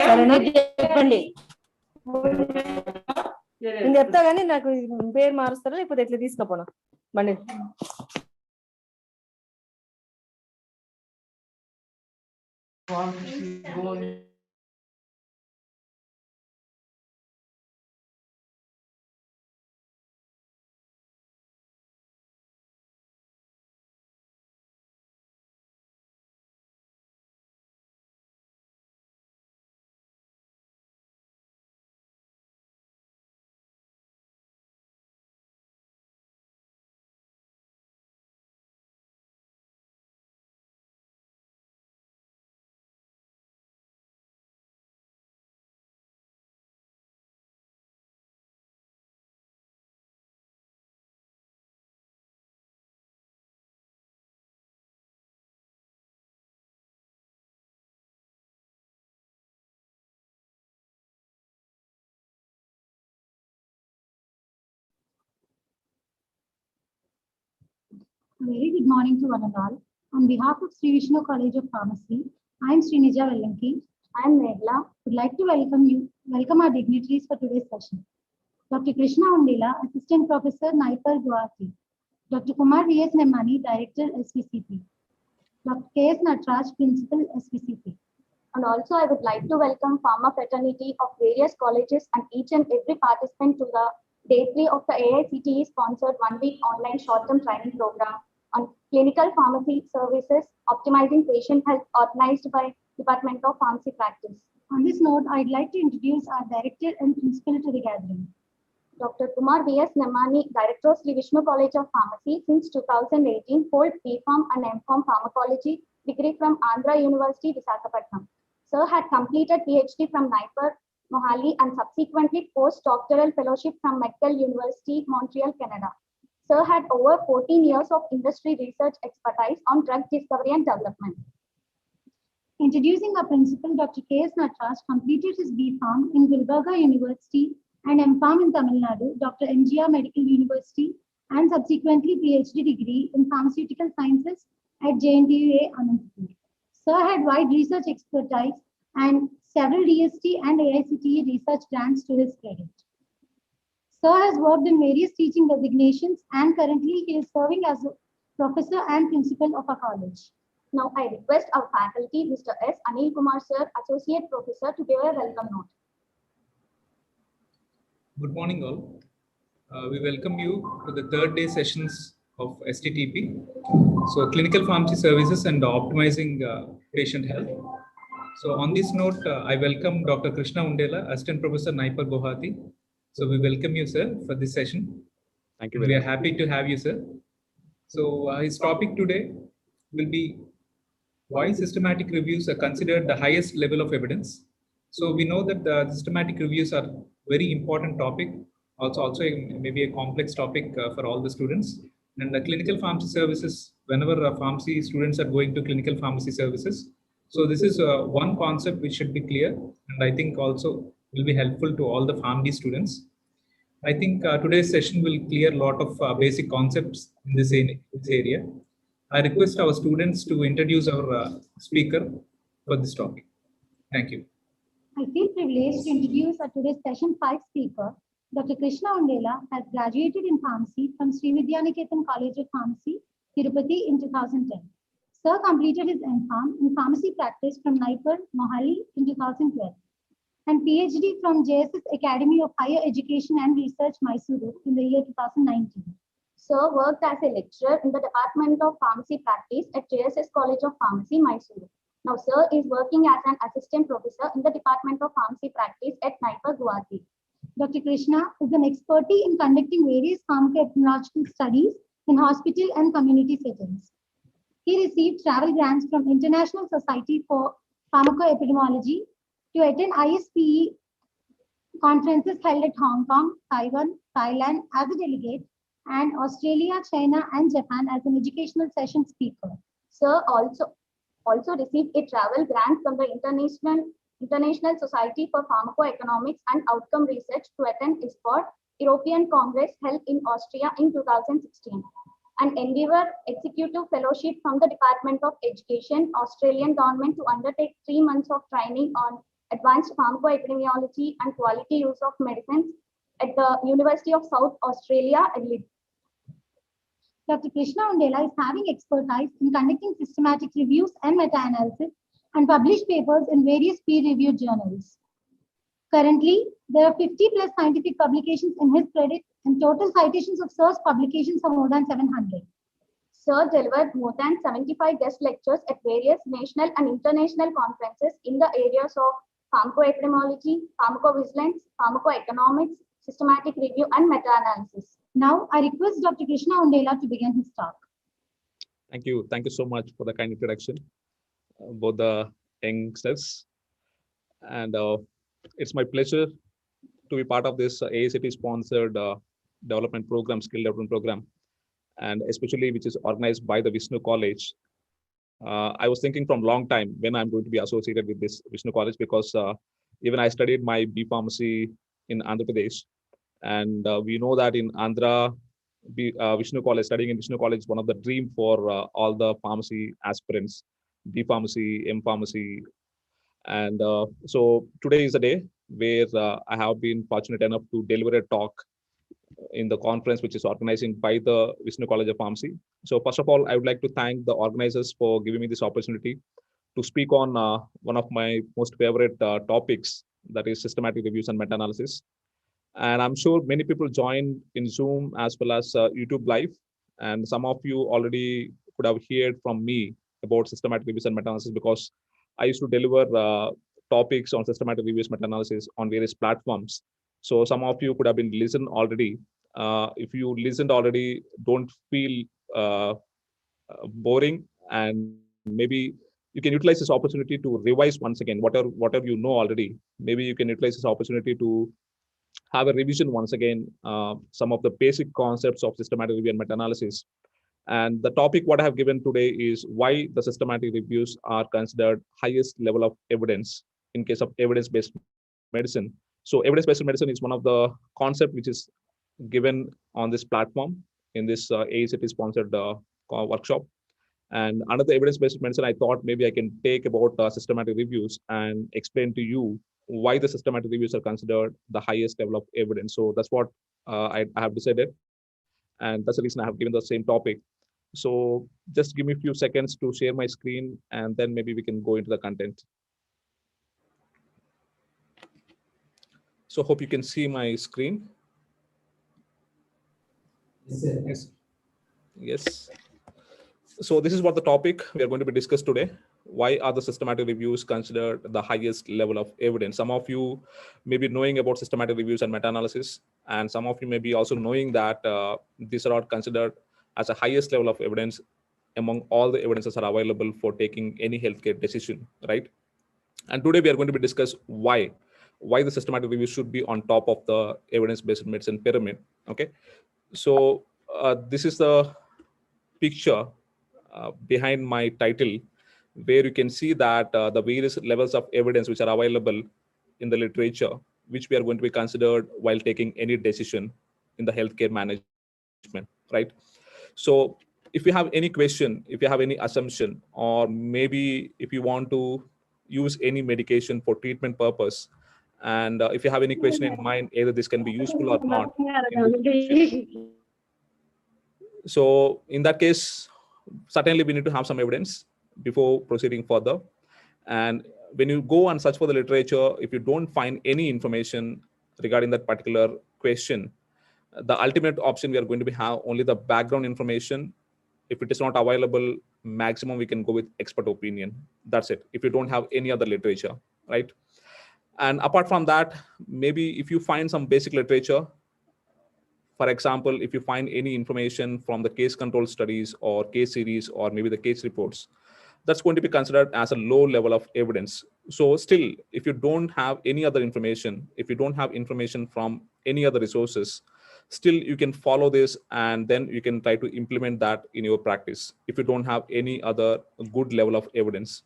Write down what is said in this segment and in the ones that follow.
సరేనా చెప్పండి. నేను చెప్తా కానీ నాకు పేరు మారుస్తారా లేకపోతే ఎట్లా తీసుకపోనా బండి. Very good morning to one and all. On behalf of Sri Vishnu College of Pharmacy, I am Srinija Vellanki. I am Megla. Would like to welcome our dignitaries for today's session. Dr. Krishna Undela, Assistant Professor, NIPER Guwahati. Dr. Kumar V.S. Nemmani, Director, SVCP. Dr. K.S. Natraj, Principal, SVCP. And also I would like to welcome pharma fraternity of various colleges and each and every participant to the Day-3 of the AICTE sponsored 1-week online short-term training program on clinical pharmacy services, optimizing patient health, organized by Department of Pharmacy Practice. On this note, I'd like to introduce our director and principal to the gathering. Dr. Kumar V.S. Nemmani, Director of Sri Vishnu College of Pharmacy since 2018, holds B.Pharm and M.Pharm Pharmacology degree from Andhra University, Visakhapatnam. Sir had completed PhD from NIPER, Mohali, and subsequently postdoctoral fellowship from McGill University, Montreal, Canada. Sir had over 14 years of industry research expertise on drug discovery and development. Introducing our principal, Dr. K.S. Natraj, completed his B.Pharm in Gulbarga University and M.Pharm in Tamil Nadu, Dr. MGR Medical University, and subsequently PhD degree in Pharmaceutical Sciences at JNTU Anantapur. Sir had wide research expertise and several DST and AICTE research grants to his credit. Sir has worked in various teaching designations and currently he is serving as a professor and principal of our college. Now I request our faculty, Mr. S. Anil Kumar Sir, Associate Professor, to give a welcome note. Good morning all. We welcome you to the third day sessions of STTP. So clinical pharmacy services and optimizing patient health. So on this note, I welcome Dr. Krishna Undela, Assistant Professor, NIPER Guwahati. So we welcome you, sir, for this session. Thank you. We are happy to have you, sir. So his topic today will be why systematic reviews are considered the highest level of evidence. So we know that the systematic reviews are very important topic, also maybe a complex topic for all the students. And the clinical pharmacy services, whenever pharmacy students are going to clinical pharmacy services, so this is one concept which should be clear, and I think also will be helpful to all the pharmacy students. I think today's session will clear a lot of basic concepts in this area. I request our students to introduce our speaker for this topic. Thank you. I feel privileged to introduce our today's session 5 speaker. Dr. Krishna Undela has graduated in pharmacy from Sri Vidyaniketan College of Pharmacy, Tirupati in 2010. Sir completed his M.Pharm in pharmacy practice from NIPER, Mohali in 2012 and PhD from JSS Academy of Higher Education and Research, Mysuru in the year 2019. Sir worked as a lecturer in the Department of Pharmacy Practice at JSS College of Pharmacy, Mysuru. Now, Sir is working as an assistant professor in the Department of Pharmacy Practice at NIPER Guwahati. Dr. Krishna is an expert in conducting various pharmacoepidemiological studies in hospital and community settings. He received travel grants from International Society for Pharmacoepidemiology to attend ISPE conferences held at Hong Kong, Taiwan, Thailand as a delegate, and Australia, China, and Japan as an educational session speaker. Sir also received a travel grant from the International Society for Pharmacoeconomics and Outcome Research to attend ISPOR European Congress held in Austria in 2016. An Endeavour Executive Fellowship from the Department of Education, Australian government to undertake 3 months of training on advanced pharmacoepidemiology and quality use of medicines at the University of South Australia, Adelaide. Dr. Krishna Undela is having expertise in conducting systematic reviews and meta-analysis and published papers in various peer-reviewed journals. Currently, there are 50 plus scientific publications in his credit and total citations of Sir's publications are more than 700. Sir delivered more than 75 guest lectures at various national and international conferences in the areas of pharmacoepidemiology, pharmacovigilance, pharmacoeconomics, systematic review, and meta-analysis. Now, I request Dr. Krishna Undela to begin his talk. Thank you. Thank you so much for the kind introduction, both the youngsters. And it's my pleasure to be part of this AICTE sponsored development program, skill development program, and especially which is organized by the Vishnu College. I was thinking from long time when I'm going to be associated with this Vishnu College, because even I studied my B Pharmacy in Andhra Pradesh, and we know that in Andhra, Vishnu College, studying in Vishnu College is one of the dream for all the pharmacy aspirants, B Pharmacy, M Pharmacy. And so today is a day where I have been fortunate enough to deliver a talk in the conference which is organizing by the Vishnu College of Pharmacy. So first of all, I would like to thank the organizers for giving me this opportunity to speak on one of my most favorite topics, that is systematic reviews and meta-analysis. And I'm sure many people joined in Zoom as well as YouTube Live. And some of you already could have heard from me about systematic reviews and meta-analysis, because I used to deliver topics on systematic reviews, meta-analysis on various platforms. So some of you could have been listened already. If you listened already, don't feel boring, and maybe you can utilize this opportunity to revise once again whatever you know already. Maybe you can utilize this opportunity to have a revision once again, some of the basic concepts of systematic review and meta-analysis. And the topic what I have given today is why the systematic reviews are considered highest level of evidence in case of evidence-based medicine. So evidence-based medicine is one of the concept which is given on this platform in this AICTE sponsored workshop. And under the evidence-based medicine, I thought maybe I can take about systematic reviews and explain to you why the systematic reviews are considered the highest level of evidence. So that's what I have decided. And that's the reason I have given the same topic. So just give me a few seconds to share my screen, and then maybe we can go into the content. So hope you can see my screen. Yes. Yes. So this is what the topic we are going to be discussed today. Why are the systematic reviews considered the highest level of evidence? Some of you may be knowing about systematic reviews and meta-analysis, and some of you may be also knowing that these are not considered as the highest level of evidence among all the evidences are available for taking any healthcare decision, right? And today we are going to be discuss why the systematic review should be on top of the evidence-based medicine pyramid. Okay, so this is the picture behind my title, where you can see that the various levels of evidence which are available in the literature, which we are going to be considered while taking any decision in the healthcare management, right? So if you have any question, if you have any assumption, or maybe if you want to use any medication for treatment purpose, and if you have any question in mind, either this can be useful or not, so in that case, certainly we need to have some evidence before proceeding further. And when you go and search for the literature, if you don't find any information regarding that particular question, the ultimate option we are going to be have only the background information. If it is not available, maximum we can go with expert opinion. That's it. If you don't have any other literature, right? And apart from that, maybe if you find some basic literature, for example, if you find any information from the case control studies or case series or maybe the case reports, that's going to be considered as a low level of evidence. So still, if you don't have any other information, if you don't have information from any other resources, still you can follow this and then you can try to implement that in your practice if you don't have any other good level of evidence.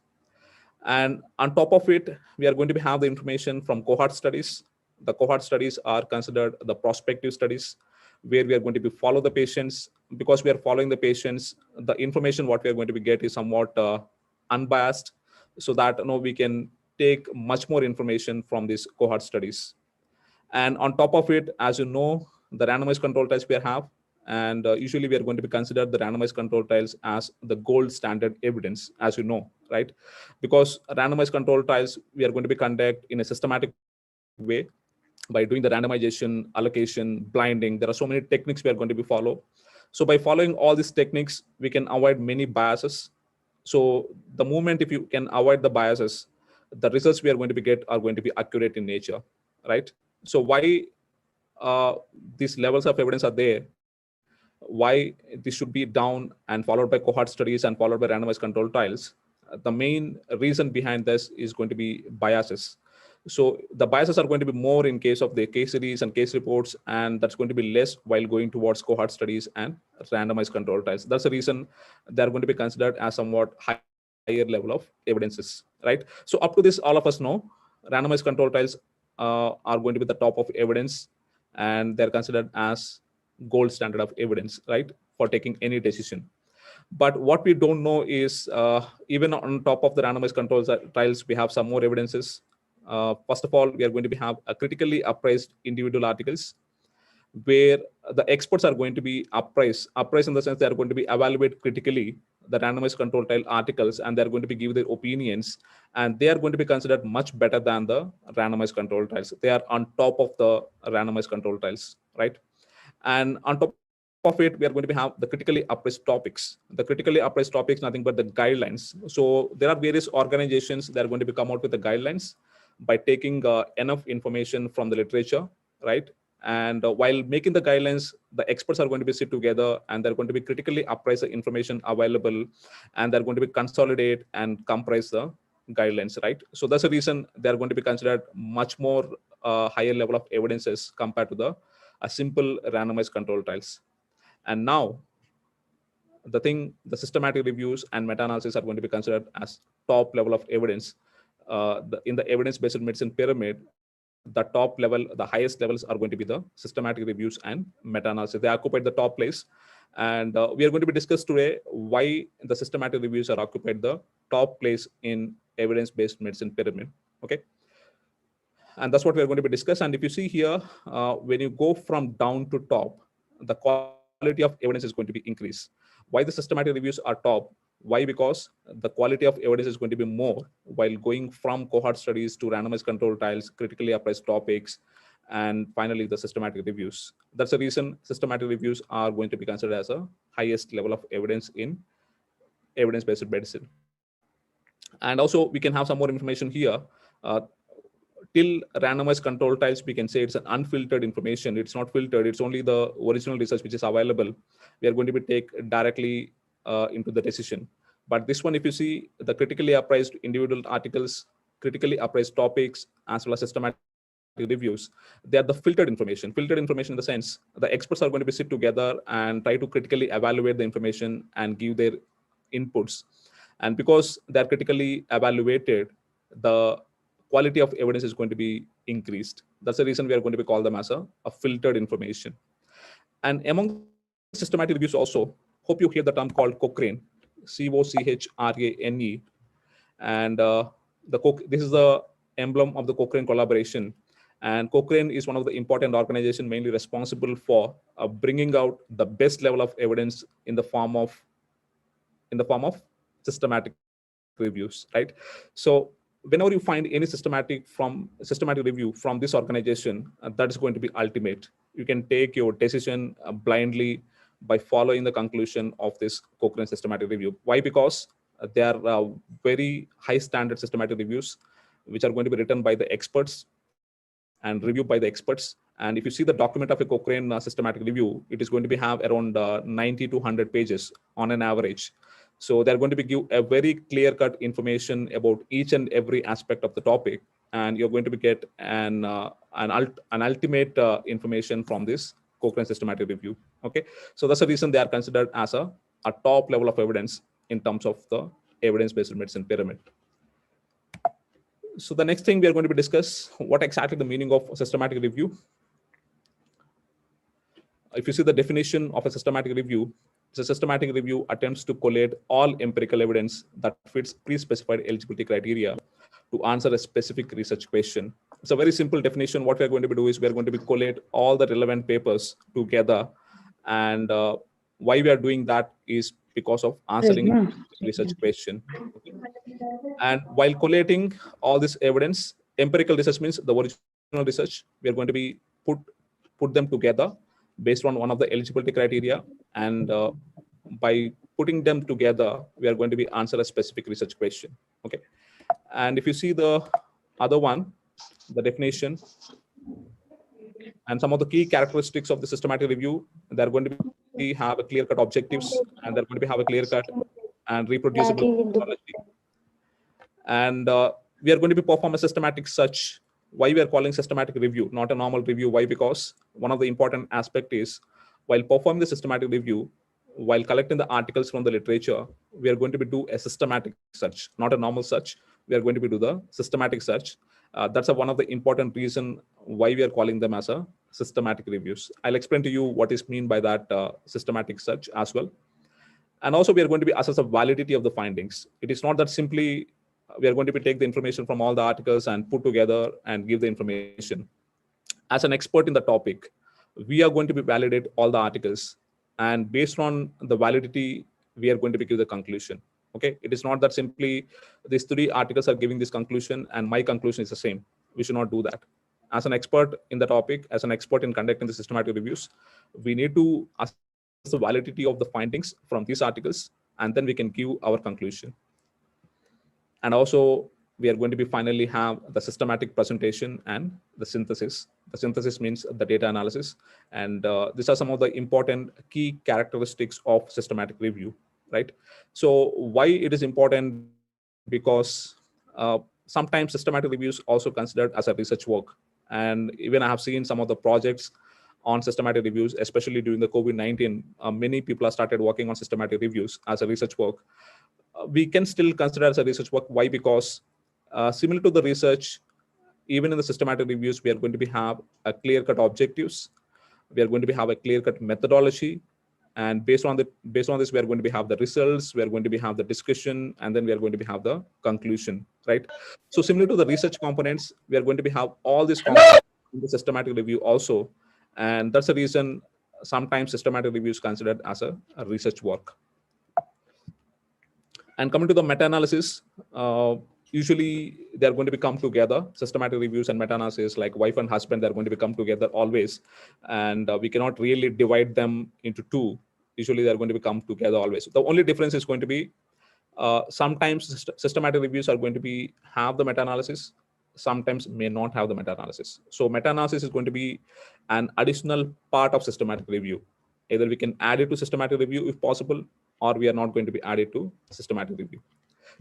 And on top of it, we are going to have the information from cohort studies. The cohort studies are considered the prospective studies, where we are going to be follow the patients. Because we are following the patients, the information what we are going to be get is somewhat unbiased, so that we can take much more information from these cohort studies. And on top of it, as you know, the randomized control trials we have, and usually we are going to be considered the randomized control trials as the gold standard evidence, as you know, right? Because randomized control trials we are going to be conduct in a systematic way by doing the randomization, allocation, blinding. There are so many techniques we are going to be follow. So by following all these techniques, we can avoid many biases. So the moment if you can avoid the biases, the results we are going to be get are going to be accurate in nature, right? So why these levels of evidence are there, why this should be down and followed by cohort studies and followed by randomized control trials. The main reason behind this is going to be biases. So the biases are going to be more in case of the case series and case reports, and that's going to be less while going towards cohort studies and randomized control trials. That's the reason they're going to be considered as somewhat higher level of evidences, right? So up to this, all of us know randomized control trials are going to be the top of evidence, and they're considered as gold standard of evidence, right, for taking any decision. But what we don't know is even on top of the randomized control trials, we have some more evidences. First of all, we are going to have a critically appraised individual articles, where the experts are going to be appraised in the sense they are going to be evaluate critically the randomized control trial articles, and they're going to be give their opinions, and they are going to be considered much better than the randomized control trials. They are on top of the randomized control trials, right? And on top of it, we are going to have the critically appraised topics. The critically appraised topics, nothing but the guidelines. So there are various organizations that are going to be come out with the guidelines by taking enough information from the literature, right? And while making the guidelines, the experts are going to be sit together, and they're going to be critically appraise the information available, and they're going to be consolidate and comprise the guidelines, right? So that's the reason they're going to be considered much more higher level of evidences compared to the a simple randomized control trials. And now the systematic reviews and meta-analysis are going to be considered as top level of evidence. In the evidence-based medicine pyramid, the top level, the highest levels are going to be the systematic reviews and meta-analysis. They occupy the top place. And we are going to be discussed today why the systematic reviews are occupied the top place in evidence-based medicine pyramid. Okay. And that's what we're going to be discussed. And if you see here, when you go from down to top, the quality of evidence is going to be increased. Why the systematic reviews are top? Why? Because the quality of evidence is going to be more while going from cohort studies to randomized control trials, critically appraised topics, and finally the systematic reviews. That's the reason systematic reviews are going to be considered as a highest level of evidence in evidence-based medicine. And also we can have some more information here. Uh, Till randomized control trials, we can say it's an unfiltered information. It's not filtered. It's only the original research which is available. We are going to be take directly into the decision. But this one, if you see the critically appraised individual articles, critically appraised topics, as well as systematic reviews, they are the filtered information. Filtered information in the sense the experts are going to be sit together and try to critically evaluate the information and give their inputs. And because they're critically evaluated, the quality of evidence is going to be increased. That's the reason we are going to be call them as a filtered information. And among the systematic reviews also, hope you hear the term called Cochrane, Cochrane. And this is the emblem of the Cochrane collaboration. And Cochrane is one of the important organizations mainly responsible for bringing out the best level of evidence in the form of systematic reviews, right? So whenever you find any systematic review from this organization, that is going to be ultimate. You can take your decision blindly by following the conclusion of this Cochrane systematic review. Why? Because they are very high standard systematic reviews, which are going to be written by the experts and reviewed by the experts. And if you see the document of a Cochrane systematic review, it is going to be have around 90 to 100 pages on an average. So they're going to be give a very clear-cut information about each and every aspect of the topic, and you're going to be get an ultimate information from this Cochrane systematic review. Okay, so that's the reason they are considered as a top level of evidence in terms of the evidence-based medicine pyramid. So the next thing we are going to be discuss what exactly the meaning of systematic review. If you see the definition of a systematic review, it's a systematic review attempts to collate all empirical evidence that fits pre-specified eligibility criteria to answer a specific research question. It's a very simple definition. What we're going to be doing is we're going to be collate all the relevant papers together. And why we are doing that is because of answering research question. And while collating all this evidence, empirical research means the original research, we are going to be put them together based on one of the eligibility criteria. And by putting them together, we are going to be answer a specific research question. Okay. And if you see the other one, the definition and some of the key characteristics of the systematic review, they're going to be have a clear-cut objectives, and they're going to be have a clear-cut and reproducible methodology. And we are going to be perform a systematic search. Why we are calling systematic review, not a normal review? Why? Because one of the important aspect is while performing the systematic review, while collecting the articles from the literature, we are going to be do a systematic search, not a normal search. We are going to be do the systematic search. That's one of the important reason why we are calling them as a systematic reviews. I'll explain to you what is mean by that systematic search as well. And also we are going to be assess the validity of the findings. It is not that simply we are going to be take the information from all the articles and put together and give the information. As an expert in the topic, we are going to be validate all the articles, and based on the validity, we are going to be give the conclusion. Okay, it is not that simply these 3 articles are giving this conclusion and my conclusion is the same. We should not do that. As an expert in the topic, as an expert in conducting the systematic reviews, we need to assess the validity of the findings from these articles, and then we can give our conclusion. And also we are going to be finally have the systematic presentation and the synthesis. The synthesis means the data analysis. And these are some of the important key characteristics of systematic review, right? So why it is important? Because sometimes systematic reviews also considered as a research work. And even I have seen some of the projects on systematic reviews, especially during the COVID-19, many people have started working on systematic reviews as a research work. We can still consider as a research work. Why? Because similar to the research, even in the systematic reviews, we are going to be have a clear-cut objectives. We are going to be have a clear-cut methodology, and based on this, we are going to be have the results. We are going to be have the discussion, and then we are going to be have the conclusion, right? So similar to the research components, we are going to be have all these components in the systematic review also, and that's the reason sometimes systematic review is considered as a research work. And coming to the meta-analysis, usually they're going to become together. Systematic reviews and meta-analysis, like wife and husband, they're going to become together always. And we cannot really divide them into 2. Usually they're going to become together always. The only difference is going to be sometimes systematic reviews are going to be have the meta-analysis, sometimes may not have the meta-analysis. So meta-analysis is going to be an additional part of systematic review. Either we can add it to systematic review if possible, or we are not going to be added to systematic review.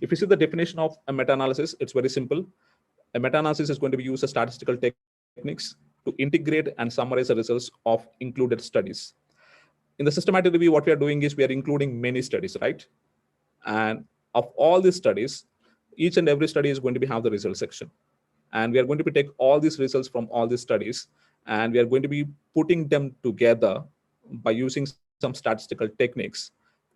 If you see the definition of a meta-analysis, it's very simple. A meta-analysis is going to be use of statistical techniques to integrate and summarize the results of included studies. In the systematic review, what we are doing is we are including many studies, right? And of all these studies, each and every study is going to be have the results section. And we are going to be take all these results from all these studies, and we are going to be putting them together by using some statistical techniques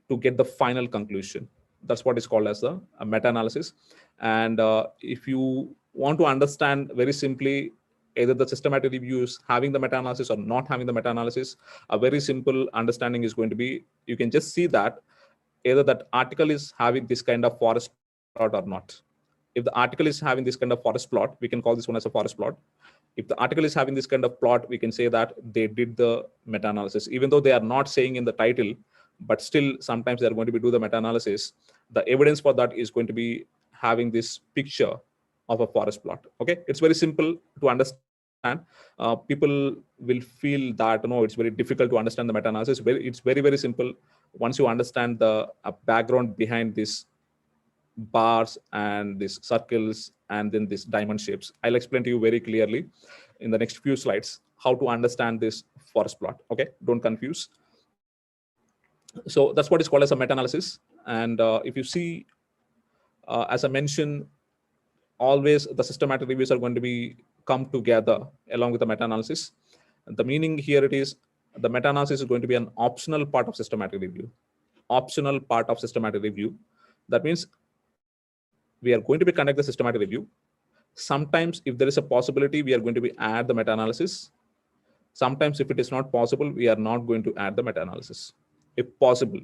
to get the final conclusion. That's what is called as a meta-analysis. And if you want to understand very simply, either the systematic reviews having the meta-analysis or not having the meta-analysis, a very simple understanding is going to be, you can just see that either that article is having this kind of forest plot or not. If the article is having this kind of forest plot, we can call this one as a forest plot. If the article is having this kind of plot, we can say that they did the meta-analysis, even though they are not saying in the title, but still sometimes they're going to be do the meta-analysis. The evidence for that is going to be having this picture of a forest plot. Okay, it's very simple to understand. People will feel that it's very difficult to understand the meta-analysis. It's very, very simple once you understand the background behind this bars and these circles and then these diamond shapes. I'll explain to you very clearly in the next few slides how to understand this forest plot. Okay, don't confuse. So that's what is called as a meta-analysis. And if you see, as I mentioned, always the systematic reviews are going to be come together along with the meta-analysis. The meaning here it is the meta-analysis is going to be an optional part of systematic review. Optional part of systematic review. That means we are going to be conduct the systematic review. Sometimes if there is a possibility, we are going to be add the meta-analysis. Sometimes if it is not possible, we are not going to add the meta-analysis. If possible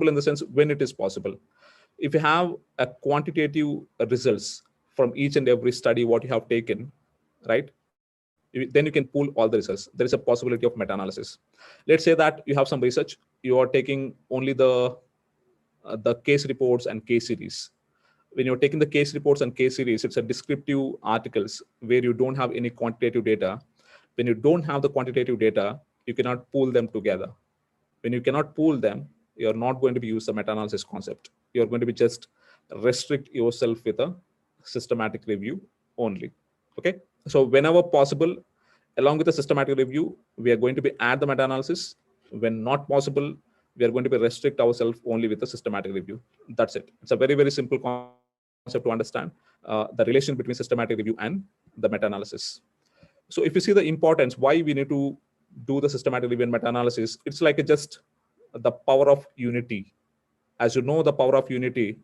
in the sense when it is possible. If you have a quantitative results from each and every study what you have taken, right, then you can pull all the results. There is a possibility of meta-analysis. Let's say that you have some research, you are taking only the case reports and case series. When you're taking the case reports and case series, it's a descriptive articles where you don't have any quantitative data. When you don't have the quantitative data, you cannot pull them together. When you cannot pull them, you're not going to be use the meta-analysis concept. You're going to be just restrict yourself with a systematic review only. Okay. So whenever possible, along with the systematic review, we are going to be add the meta-analysis. When not possible, we are going to be restrict ourselves only with the systematic review. That's it. It's a very, very simple concept to understand the relation between systematic review and the meta-analysis. So if you see the importance, why we need to do the systematic review and meta-analysis, it's like just the power of unity. As you know, the power of unity,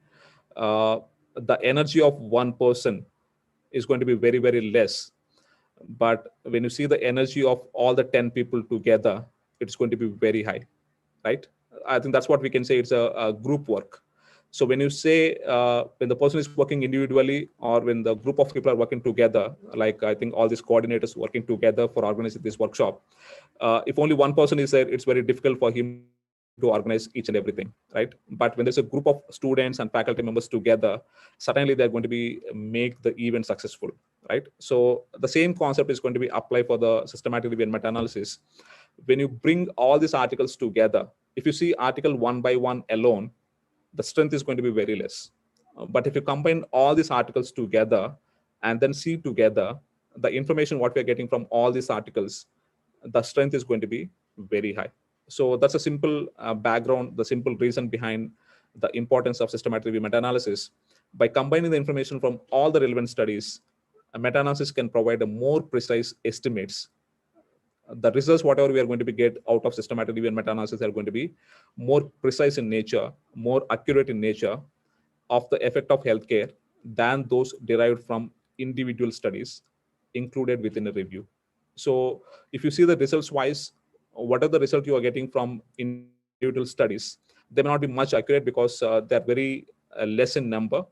the energy of one person is going to be very, very less. But when you see the energy of all the 10 people together, it's going to be very high, right? I think that's what we can say. It's a group work. So when you say, when the person is working individually or when the group of people are working together, like I think all these coordinators working together for organizing this workshop, if only one person is there, it's very difficult for him to organize each and everything, right? But when there's a group of students and faculty members together, certainly they're going to be make the event successful, right? So the same concept is going to be applied for the systematic review and meta-analysis. When you bring all these articles together, if you see article one by one alone, the strength is going to be very less. But if you combine all these articles together and then see together the information what we're getting from all these articles, the strength is going to be very high. So that's a simple background, the simple reason behind the importance of systematic review meta-analysis. By combining the information from all the relevant studies, a meta-analysis can provide a more precise estimates. The results, whatever we are going to be get out of systematic review and meta-analysis, are going to be more precise in nature, more accurate in nature of the effect of healthcare than those derived from individual studies included within a review. So if you see the results wise, what are the results you are getting from individual studies, they may not be much accurate because they're very less in number.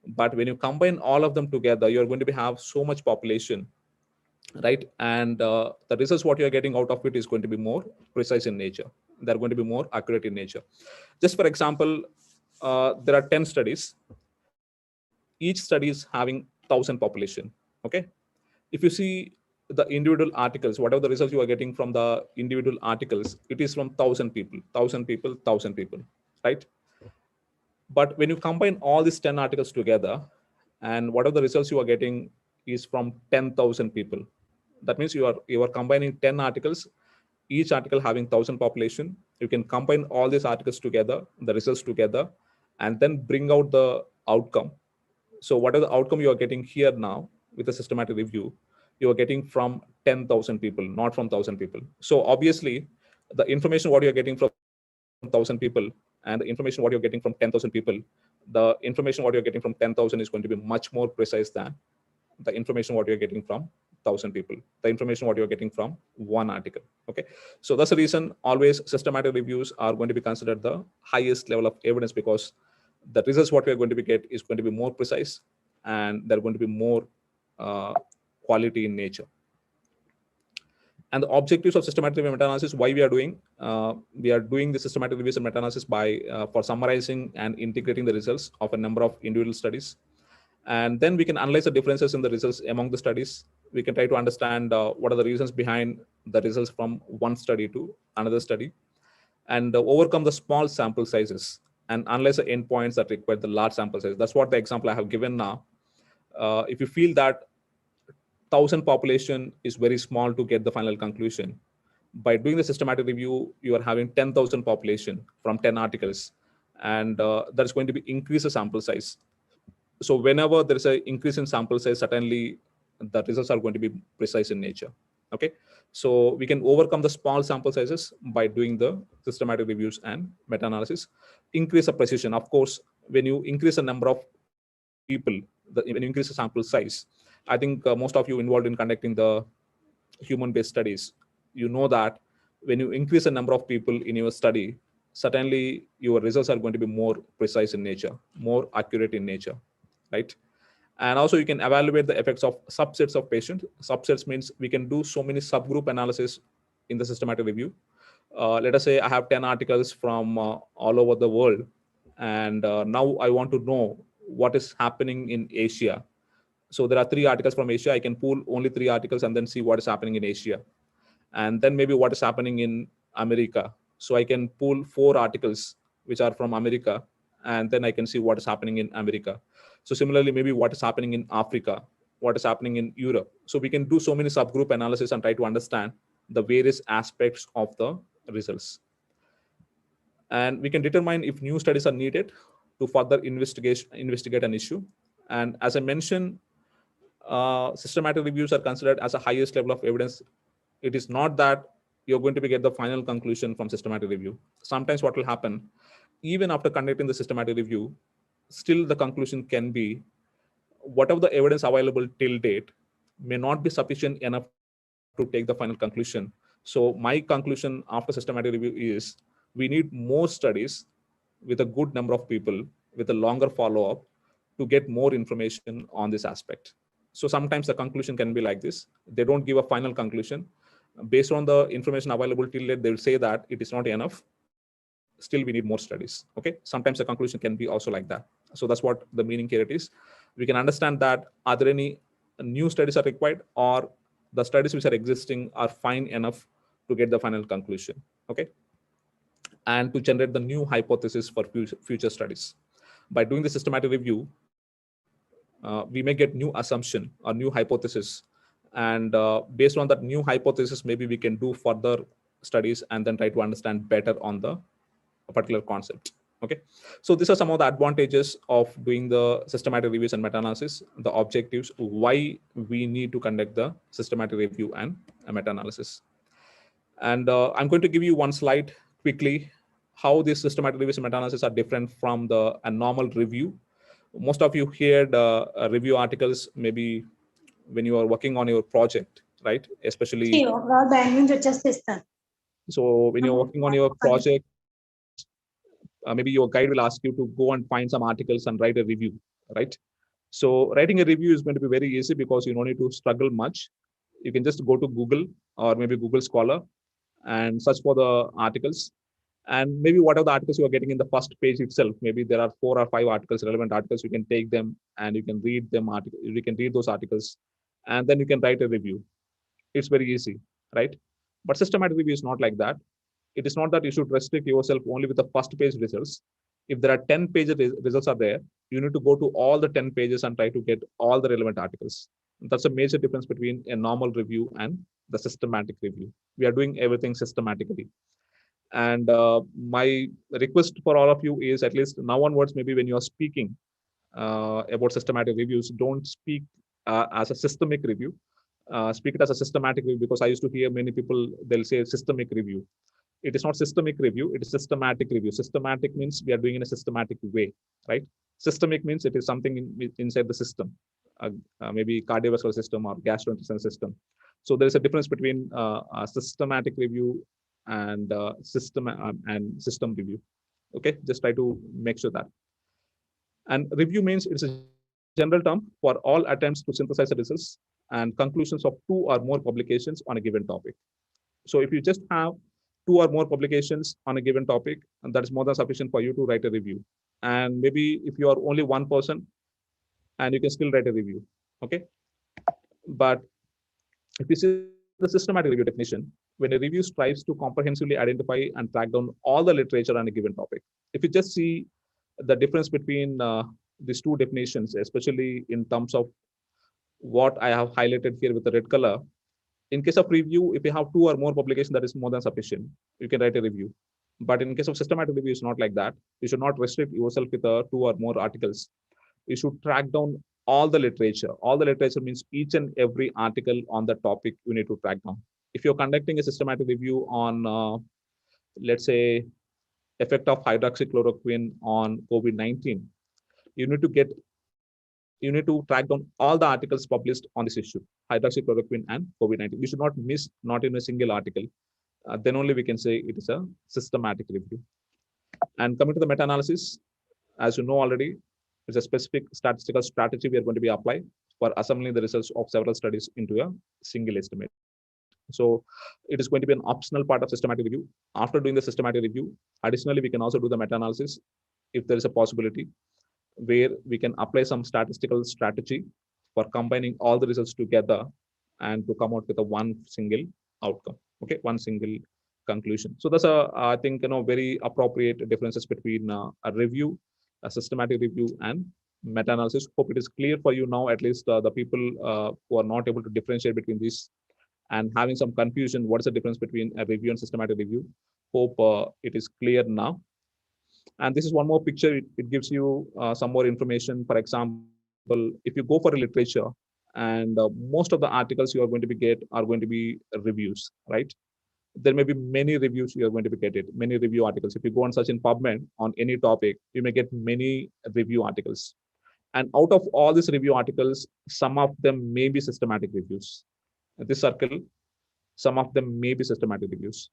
But when you combine all of them together, you're going to have so much population, right? And the results what you're getting out of it is going to be more precise in nature. They're going to be more accurate in nature. Just for example, there are 10 studies. Each study is having 1,000 population. Okay. If you see the individual articles, whatever the results you are getting from the individual articles, it is from 1,000 people, 1,000 people, 1,000 people, right? But when you combine all these 10 articles together, and whatever the results you are getting is from 10,000 people, that means you are combining 10 articles, each article having 1,000 population. You can combine all these articles together, the results together, and then bring out the outcome. So what are the outcome you are getting here now with a systematic review? You are getting from 10,000 people, not from 1,000 people. So obviously, the information what you are getting from 1,000 people and the information what you're getting from 10,000 people, the information what you're getting from 10,000 is going to be much more precise than the information what you're getting from 1,000 people, the information what you're getting from one article. Okay, so that's the reason always systematic reviews are going to be considered the highest level of evidence, because the results what we're going to be get is going to be more precise and they're going to be more quality in nature. And the objectives of systematic review and meta-analysis, why we are doing the systematic reviews and meta-analysis by for summarizing and integrating the results of a number of individual studies. And then we can analyze the differences in the results among the studies. We can try to understand what are the reasons behind the results from one study to another study, and overcome the small sample sizes and analyze the endpoints that require the large sample size. That's what the example I have given now. If you feel that 1,000 population is very small to get the final conclusion, by doing the systematic review, you are having 10,000 population from 10 articles, and that's going to be increase the sample size. So whenever there is an increase in sample size, certainly the results are going to be precise in nature. Okay, so we can overcome the small sample sizes by doing the systematic reviews and meta-analysis. Increase the precision. Of course, when you increase the number of people, when you increase the sample size, I think most of you involved in conducting the human-based studies, you know that when you increase the number of people in your study, certainly your results are going to be more precise in nature, more accurate in nature, right? And also you can evaluate the effects of subsets of patients. Subsets means we can do so many subgroup analysis in the systematic review. Let us say I have 10 articles from all over the world, and now I want to know what is happening in Asia. So there are 3 articles from Asia. I can pull only 3 articles and then see what is happening in Asia. And then maybe what is happening in America. So I can pull 4 articles which are from America, and then I can see what is happening in America. So similarly, maybe what is happening in Africa, what is happening in Europe. So we can do so many subgroup analysis and try to understand the various aspects of the results. And we can determine if new studies are needed to further investigate an issue. And as I mentioned, systematic reviews are considered as the highest level of evidence. It is not that you're going to get the final conclusion from systematic review. Sometimes what will happen, even after conducting the systematic review, still the conclusion can be whatever the evidence available till date may not be sufficient enough to take the final conclusion. So my conclusion after systematic review is we need more studies with a good number of people with a longer follow-up to get more information on this aspect. So sometimes the conclusion can be like this. They don't give a final conclusion. Based on the information available till date, they will say that it is not enough. Still, we need more studies. Okay. Sometimes the conclusion can be also like that. So that's what the meaning here it is. We can understand that are there any new studies are required, or the studies which are existing are fine enough to get the final conclusion. Okay. And to generate the new hypothesis for future studies. By doing the systematic review, we may get new assumption or new hypothesis. And based on that new hypothesis, maybe we can do further studies and then try to understand better on the particular concept. Okay, so these are some of the advantages of doing the systematic reviews and meta-analysis, the objectives, why we need to conduct the systematic review and meta-analysis. And I'm going to give you one slide quickly, how these systematic reviews and meta-analysis are different from a normal review. Most of you heard review articles maybe when you are working on your project, right? Especially. So when you're working on your project, maybe your guide will ask you to go and find some articles and write a review, right? So writing a review is going to be very easy because you don't need to struggle much. You can just go to Google or maybe Google Scholar and search for the articles. And maybe what are the articles you are getting in the first page itself? Maybe there are 4 or 5 articles, relevant articles. You can take them and you can read them. You can read those articles, and then you can write a review. It's very easy, right? But systematic review is not like that. It is not that you should restrict yourself only with the first page results. If there are 10 pages results are there, you need to go to all the 10 pages and try to get all the relevant articles. That's a major difference between a normal review and the systematic review. We are doing everything systematically. And my request for all of you is, at least now onwards, maybe when you are speaking about systematic reviews, don't speak as a systemic review. Speak it as a systematic review, because I used to hear many people, they'll say systemic review. It is not systemic review, it is systematic review. Systematic means we are doing in a systematic way, right? Systemic means it is something inside the system, maybe cardiovascular system or gastrointestinal system. So there is a difference between a systematic review and system review. Okay, just try to make sure that. And review means it's a general term for all attempts to synthesize the results and conclusions of 2 or more publications on a given topic. So if you just have 2 or more publications on a given topic, and that is more than sufficient for you to write a review. And maybe if you are only one person, and you can still write a review. Okay. But if you see the systematic review definition, when a review strives to comprehensively identify and track down all the literature on a given topic. If you just see the difference between these 2 definitions, especially in terms of what I have highlighted here with the red color, in case of review, if you have 2 or more publications, that is more than sufficient. You can write a review. But in case of systematic review, it's not like that. You should not restrict yourself with 2 or more articles. you should track down all the literature. All the literature means each and every article on the topic you need to track down. If you're conducting a systematic review on, let's say, effect of hydroxychloroquine on COVID-19, you need to get you need to track down all the articles published on this issue, hydroxychloroquine and COVID-19. You should not miss not in a single article. Then only we can say it is a systematic review. And coming to the meta-analysis, as you know already, it's a specific statistical strategy we are going to be applying for assembling the results of several studies into a single estimate. So it is going to be an optional part of systematic review. After doing the systematic review, additionally, we can also do the meta-analysis if there is a possibility, where we can apply some statistical strategy for combining all the results together and to come out with a one single outcome. Okay, one single conclusion. So that's I think, very appropriate differences between a review, a systematic review, and meta-analysis. Hope it is clear for you now, at least the people who are not able to differentiate between these and having some confusion, what is the difference between a review and systematic review. Hope it is clear now. And this is one more picture. It gives you some more information. For example, if you go for a literature, and most of the articles you are going to get are going to be reviews, right? There may be many reviews you are going to be getting, many review articles. If you go and search in PubMed on any topic, you may get many review articles. And out of all these review articles, some of them may be systematic reviews. This circle, some of them may be systematic reviews.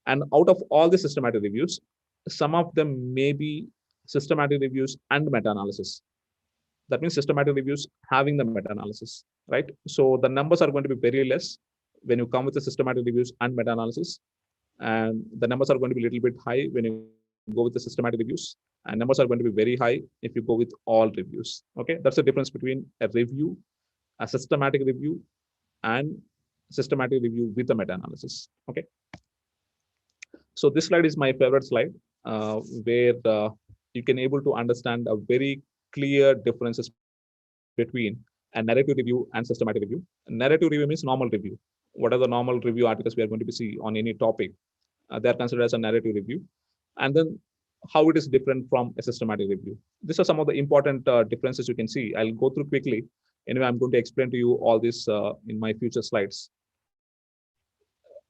And out of all the systematic reviews, some of them may be systematic reviews and meta-analysis. That means systematic reviews having the meta-analysis, right? So the numbers are going to be very less when you come with the systematic reviews and meta-analysis. And the numbers are going to be a little bit high when you go with the systematic reviews. And numbers are going to be very high if you go with all reviews. Okay, that's the difference between a review, a systematic review, and systematic review with the meta-analysis. Okay. So this slide is my favorite slide, where you can able to understand a very clear differences between a narrative review and systematic review. A narrative review means normal review. What are the normal review articles we are going to be see on any topic? They are considered as a narrative review. And then how it is different from a systematic review. These are some of the important differences you can see. I'll go through quickly. Anyway, I'm going to explain to you all this in my future slides.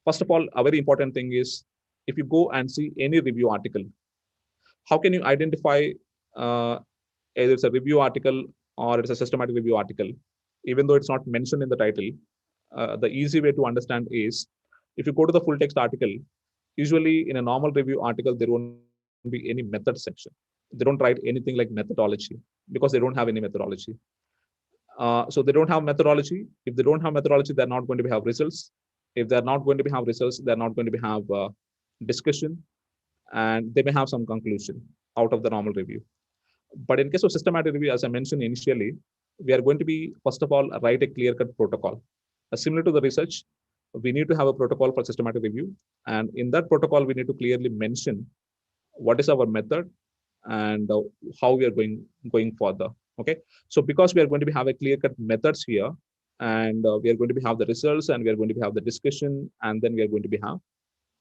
First of all, a very important thing is, if you go and see any review article, how can you identify either it's a review article or it's a systematic review article, even though it's not mentioned in the title? The easy way to understand is, if you go to the full text article, usually in a normal review article, there won't be any method section. They don't write anything like methodology because they don't have any methodology. So they don't have methodology. If they don't have methodology, they're not going to have results. If they're not going to have results, they're not going to have discussion, and they may have some conclusion out of the normal review. But in case of systematic review, as I mentioned initially, we are going to be, first of all, write a clear-cut protocol. Similar to the research, we need to have a protocol for systematic review. And in that protocol, we need to clearly mention what is our method and how we are going further. Okay. So because we are going to have a clear-cut methods here, and we are going to have the results, and we are going to have the discussion, and then we are going to have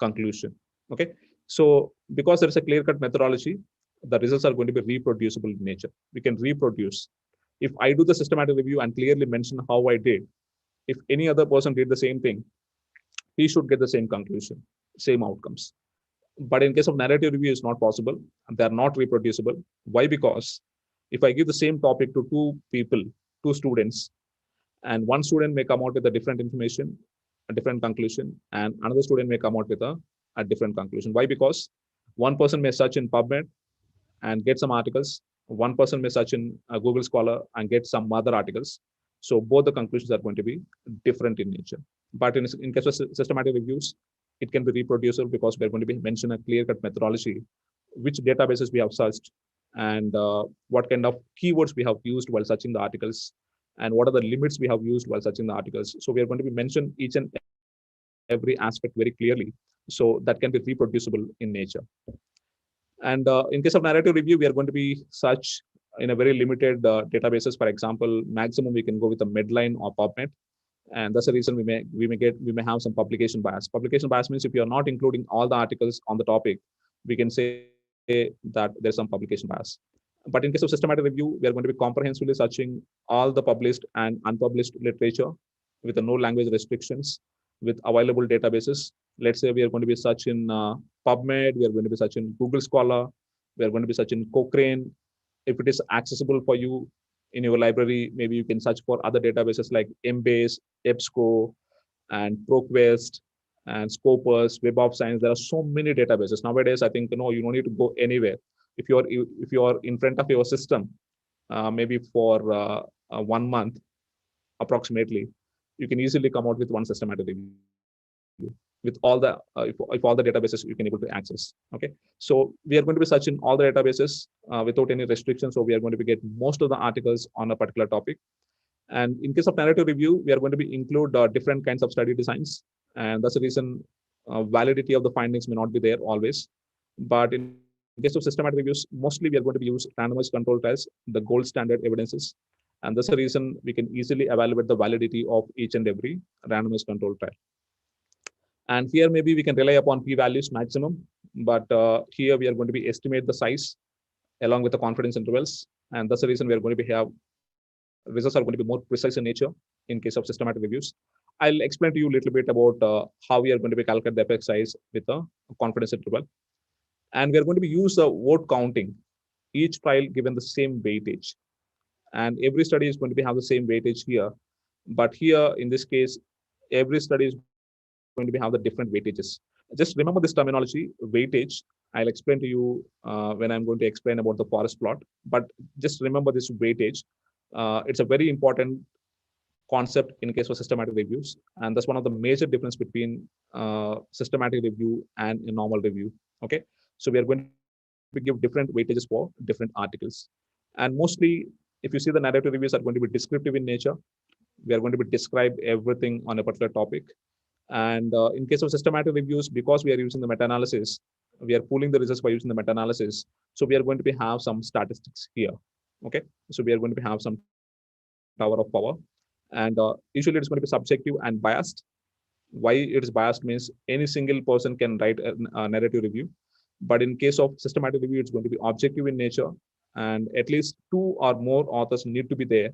conclusion. Okay. So because there is a clear-cut methodology, the results are going to be reproducible in nature. We can reproduce. If I do the systematic review and clearly mention how I did, if any other person did the same thing, he should get the same conclusion, same outcomes. But in case of narrative review, it's not possible. They're not reproducible. Why? Because if I give the same topic to two people, two students, and one student may come out with a different information, a different conclusion, and another student may come out with a different conclusion. Why? Because one person may search in PubMed and get some articles. One person may search in Google Scholar and get some other articles. So both the conclusions are going to be different in nature. But in case of systematic reviews, it can be reproducible because we're going to be mention a clear-cut methodology, which databases we have searched, and what kind of keywords we have used while searching the articles, and what are the limits we have used while searching the articles. So we are going to be mention each and every aspect very clearly, so that can be reproducible in nature. And in case of narrative review, we are going to be search in a very limited databases. For example, maximum we can go with a Medline or PubMed, and that's the reason we may have some publication bias. Publication bias means if you are not including all the articles on the topic, we can say that there's some publication bias. But in case of systematic review, we are going to be comprehensively searching all the published and unpublished literature with no language restrictions, with available databases. Let's say we are going to be searching PubMed, we are going to be searching Google Scholar, we are going to be searching Cochrane. If it is accessible for you in your library, maybe you can search for other databases like Embase, EBSCO, and ProQuest, and Scopus, Web of Science. There are so many databases nowadays. I think you don't need to go anywhere. If you're in front of your system, maybe for 1 month approximately, you can easily come out with one systematic review with all the if all the databases you can able to access. Okay, so we are going to be searching all the databases without any restrictions. So we are going to be get most of the articles on a particular topic. And in case of narrative review, we are going to be include different kinds of study designs, and that's the reason validity of the findings may not be there always. But in case of systematic reviews, mostly we are going to be use randomized control trials, the gold standard evidences, and that's the reason we can easily evaluate the validity of each and every randomized control trial. And here maybe we can rely upon p-values maximum, but here we are going to be estimate the size along with the confidence intervals, and that's the reason we are going to be have results are going to be more precise in nature in case of systematic reviews. I'll explain to you a little bit about how we are going to be calculate the effect size with a confidence interval. And we are going to be use the vote counting, each trial given the same weightage. And every study is going to be have the same weightage here. But here, in this case, every study is going to be have the different weightages. Just remember this terminology, weightage. I'll explain to you when I'm going to explain about the forest plot. But just remember this weightage. It's a very important concept in case of systematic reviews, and that's one of the major difference between systematic review and a normal review. Okay, so we are going to give different weightages for different articles, and mostly if you see the narrative reviews are going to be descriptive in nature. We are going to be describe everything on a particular topic, and in case of systematic reviews, because we are using the meta-analysis, we are pooling the results by using the meta-analysis. So we are going to be have some statistics here. Okay, so we are going to have some tower of power, and usually it's going to be subjective and biased. Why it is biased means any single person can write a narrative review, but in case of systematic review, it's going to be objective in nature, and at least 2 or more authors need to be there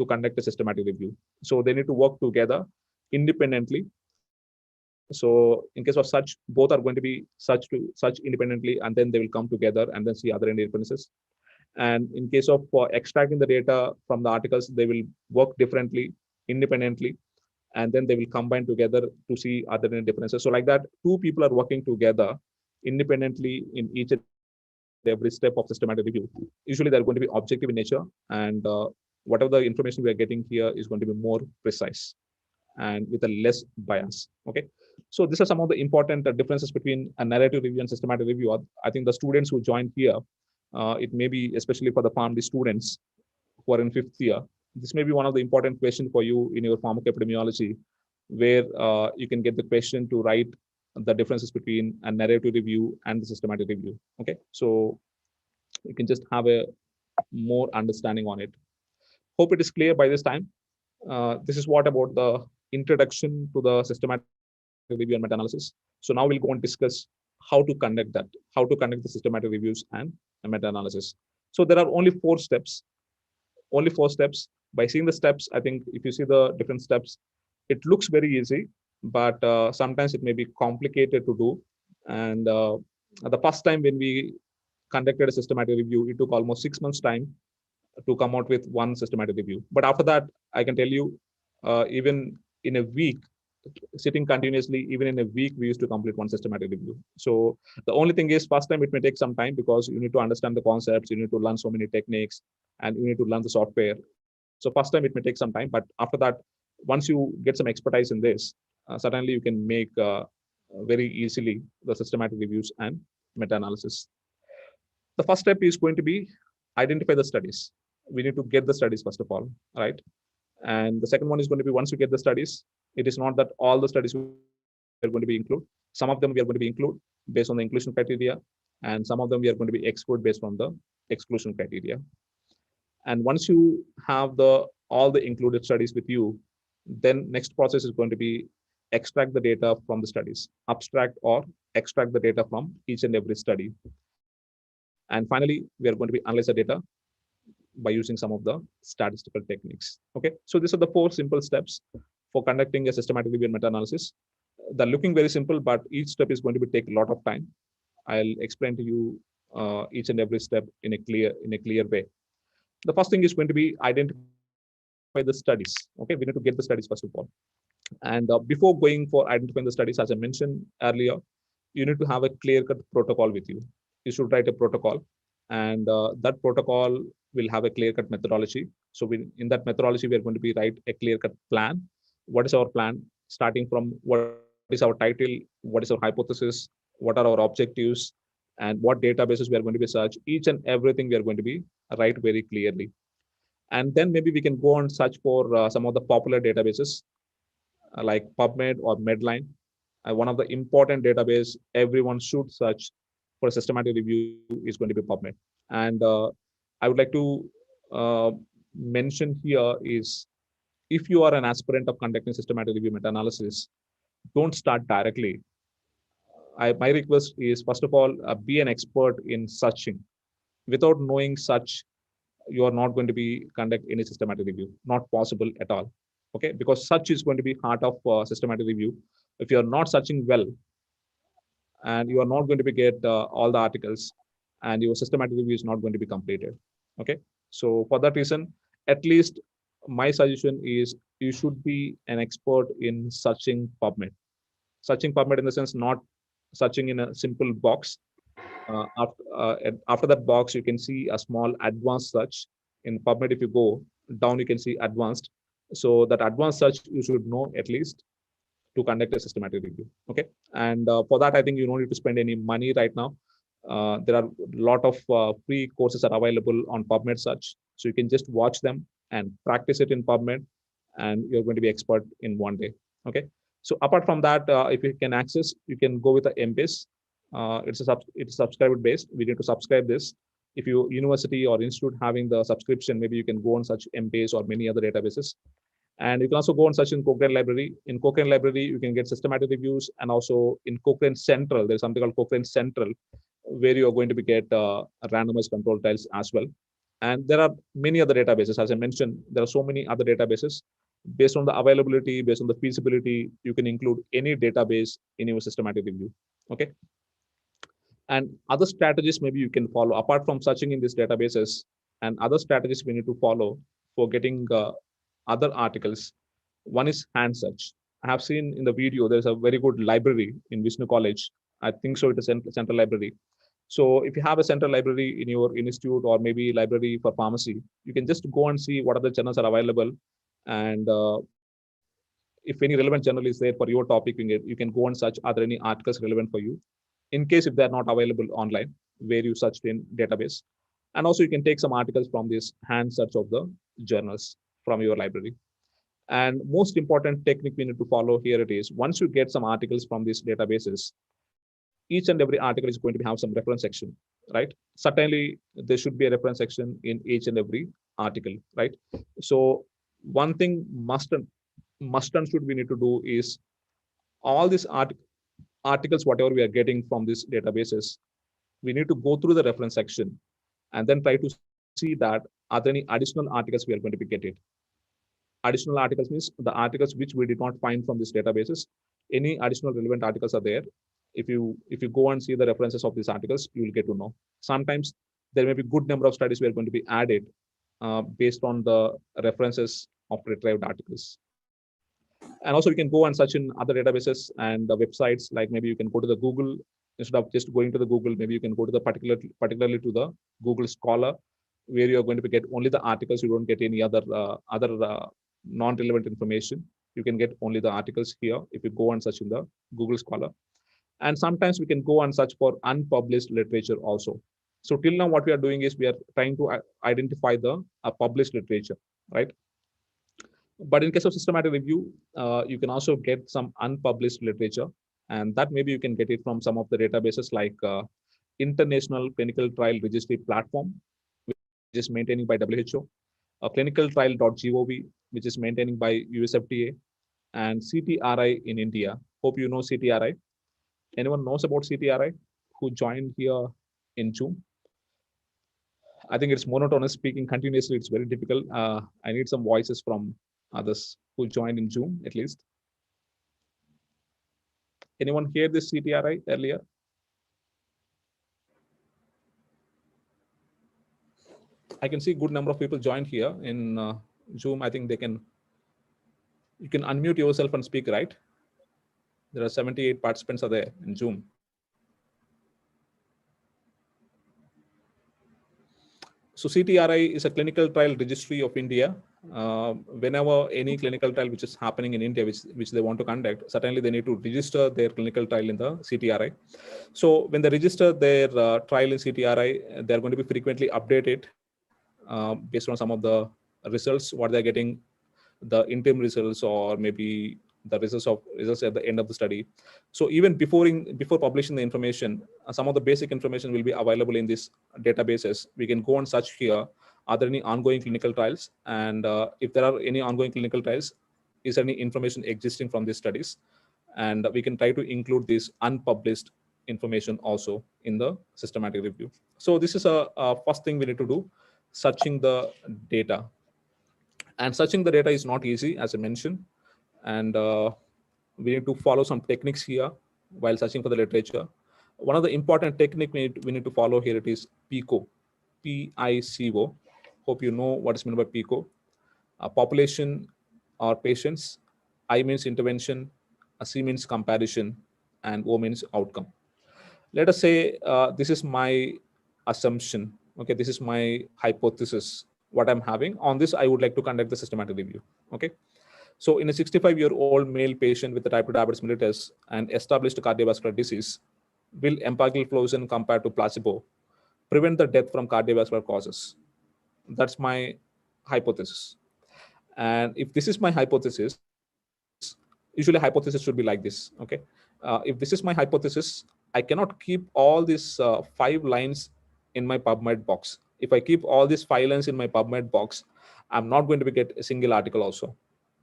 to conduct a systematic review. So they need to work together independently. So in case of such, both are going to be such independently, and then they will come together and then see other independенces. And in case of extracting the data from the articles, they will work differently, independently, and then they will combine together to see other differences. So like that, 2 people are working together independently in each and every step of systematic review. Usually they're going to be objective in nature, and whatever the information we are getting here is going to be more precise and with a less bias. Okay, so these are some of the important differences between a narrative review and systematic review. I think the students who joined here, it may be especially for the PharmD students who are in 5th year, this may be one of the important questions for you in your pharmacoepidemiology, where you can get the question to write the differences between a narrative review and the systematic review. Okay, so you can just have a more understanding on it. Hope it is clear by this time. This is what about the introduction to the systematic review and meta-analysis. So now we'll go and discuss how to conduct that, how to conduct the systematic reviews and meta-analysis. So there are only 4 steps. Only 4 steps. By seeing the steps, I think if you see the different steps, it looks very easy, but sometimes it may be complicated to do. And the first time when we conducted a systematic review, it took almost 6 months time to come out with one systematic review. But after that, I can tell you, even in a week, sitting continuously, even in a week, we used to complete one systematic review. So the only thing is, first time it may take some time because you need to understand the concepts, you need to learn so many techniques, and you need to learn the software. So first time it may take some time, but after that, once you get some expertise in this, certainly you can make very easily the systematic reviews and meta-analysis. The first step is going to be identify the studies. We need to get the studies first of all, right? And the second one is going to be, once you get the studies, it is not that all the studies are going to be included. Some of them we are going to be include based on the inclusion criteria, and some of them we are going to be exclude based on the exclusion criteria. And once you have all the included studies with you, then next process is going to be extract the data from the studies, abstract or extract the data from each and every study. And finally, we are going to be analyze the data by using some of the statistical techniques. Okay, so these are the 4 simple steps for conducting a systematic review and meta-analysis. They're looking very simple, but each step is going to take a lot of time. I'll explain to you each and every step in a clear way. The first thing is going to be identify the studies. Okay, we need to get the studies first of all. And before going for identifying the studies, as I mentioned earlier, you need to have a clear-cut protocol with you. You should write a protocol, and that protocol will have a clear-cut methodology. So in that methodology, we are going to be write a clear-cut plan. What is our plan? Starting from what is our title, what is our hypothesis, what are our objectives, and what databases we are going to be search. Each and everything we are going to be write very clearly. And then maybe we can go and search for some of the popular databases like PubMed or Medline. One of the important database everyone should search for a systematic review is going to be PubMed. And I would like to mention here is, if you are an aspirant of conducting systematic review meta-analysis, don't start directly. My request is, first of all, be an expert in searching. Without knowing search, you are not going to be conduct any systematic review. Not possible at all. Okay, because search is going to be heart of systematic review. If you are not searching well, and you are not going to be get all the articles, and your systematic review is not going to be completed. Okay, so for that reason, at least my suggestion is you should be an expert in searching PubMed. Searching PubMed in the sense, not searching in a simple box. After that box, you can see a small advanced search. In PubMed, if you go down, you can see advanced. So that advanced search you should know at least to conduct a systematic review. Okay, and for that, I think you don't need to spend any money right now. There are a lot of free courses are available on PubMed search, so you can just watch them and practice it in PubMed, and you're going to be expert in one day. Okay, so apart from that, if you can access, you can go with the MBase. It's subscriber based. We need to subscribe this. If you university or institute having the subscription, maybe you can go on such MBase or many other databases. And you can also go and search in Cochrane Library. In Cochrane Library, you can get systematic reviews, and also in Cochrane Central, there's something called Cochrane Central, where you are going to be get randomized control trials as well. And there are many other databases. As I mentioned, there are so many other databases. Based on the availability, based on the feasibility, you can include any database in your systematic review. Okay. And other strategies maybe you can follow apart from searching in these databases, and other strategies we need to follow for getting other articles. One is hand search. I have seen in the video, there's a very good library in Vishnu College. I think so, it is a central library. So if you have a central library in your institute or maybe library for pharmacy, you can just go and see what other journals are available. And if any relevant journal is there for your topic, you can go and search, are there any articles relevant for you? In case if they're not available online, where you searched in database. And also you can take some articles from this hand search of the journals from your library. And most important technique we need to follow here it is, once you get some articles from these databases, each and every article is going to have some reference section, right? Certainly there should be a reference section in each and every article, right? So one thing must and should we need to do is, all these articles, whatever we are getting from these databases, we need to go through the reference section and then try to see that are there any additional articles we are going to be getting. Additional articles means the articles which we did not find from these databases. Any additional relevant articles are there. If you go and see the references of these articles, you will get to know. Sometimes there may be good number of studies we are going to be added based on the references of retrieved articles. And also you can go and search in other databases and the websites, like maybe you can go to the Google. Instead of just going to the Google, maybe you can go to the particularly to the Google Scholar, where you are going to get only the articles. You don't get any other non-relevant information. You can get only the articles here if you go and search in the Google Scholar. And sometimes we can go and search for unpublished literature also. So till now, what we are doing is we are trying to identify the published literature, right? But in case of systematic review, you can also get some unpublished literature, and that maybe you can get it from some of the databases like International Clinical Trial Registry Platform, which is maintained by WHO, clinicaltrial.gov, which is maintained by USFDA, and CTRI in India. Hope you know CTRI. Anyone knows about CTRI who joined here in June? I think it's monotonous speaking continuously. It's very difficult. I need some voices from others who joined in Zoom at least. Anyone hear this CTRI earlier? I can see a good number of people joined here in Zoom. I think you can unmute yourself and speak, right? There are 78 participants are there in Zoom. So CTRI is a clinical trial registry of India. Whenever any clinical trial which is happening in India, which they want to conduct, certainly they need to register their clinical trial in the CTRI. So when they register their trial in CTRI, they're going to be frequently updated based on some of the results, what they're getting, the interim results, or maybe the results at the end of the study. So even before publishing the information, some of the basic information will be available in these databases. We can go and search here, are there any ongoing clinical trials? And if there are any ongoing clinical trials, is there any information existing from these studies? And we can try to include this unpublished information also in the systematic review. So this is a first thing we need to do, searching the data. And searching the data is not easy, as I mentioned. And we need to follow some techniques here while searching for the literature. One of the important technique we need to follow here, it is PICO, P-I-C-O. Hope you know what is meant by PICO. Population or patients, I means intervention, C means comparison, and O means outcome. Let us say this is my assumption. Okay, this is my hypothesis, what I'm having. On this, I would like to conduct the systematic review. Okay. So in a 65-year-old male patient with the type 2 diabetes mellitus and established cardiovascular disease, will empagliflozin compared to placebo prevent the death from cardiovascular causes? That's my hypothesis. And if this is my hypothesis, usually hypothesis should be like this. Okay. If this is my hypothesis, I cannot keep all these 5 lines in my PubMed box. If I keep all these 5 lines in my PubMed box, I'm not going to get a single article also.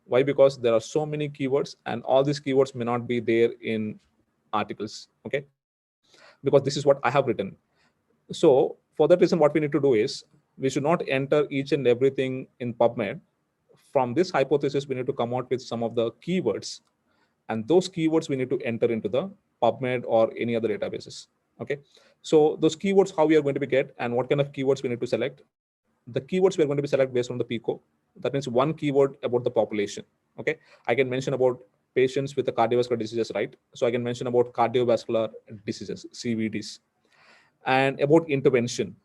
Why? Because there are so many keywords, and all these keywords may not be there in articles. Okay, because this is what I have written. So for that reason, what we need to do is, we should not enter each and everything in PubMed. From this hypothesis, we need to come out with some of the keywords, and those keywords we need to enter into the PubMed or any other databases. Okay, so those keywords, how we are going to be get, and what kind of keywords we need to select. The keywords we are going to be select based on the PICO. That means one keyword about the population. Okay, I can mention about patients with the cardiovascular diseases, right? So I can mention about cardiovascular diseases, CVDs, and about intervention.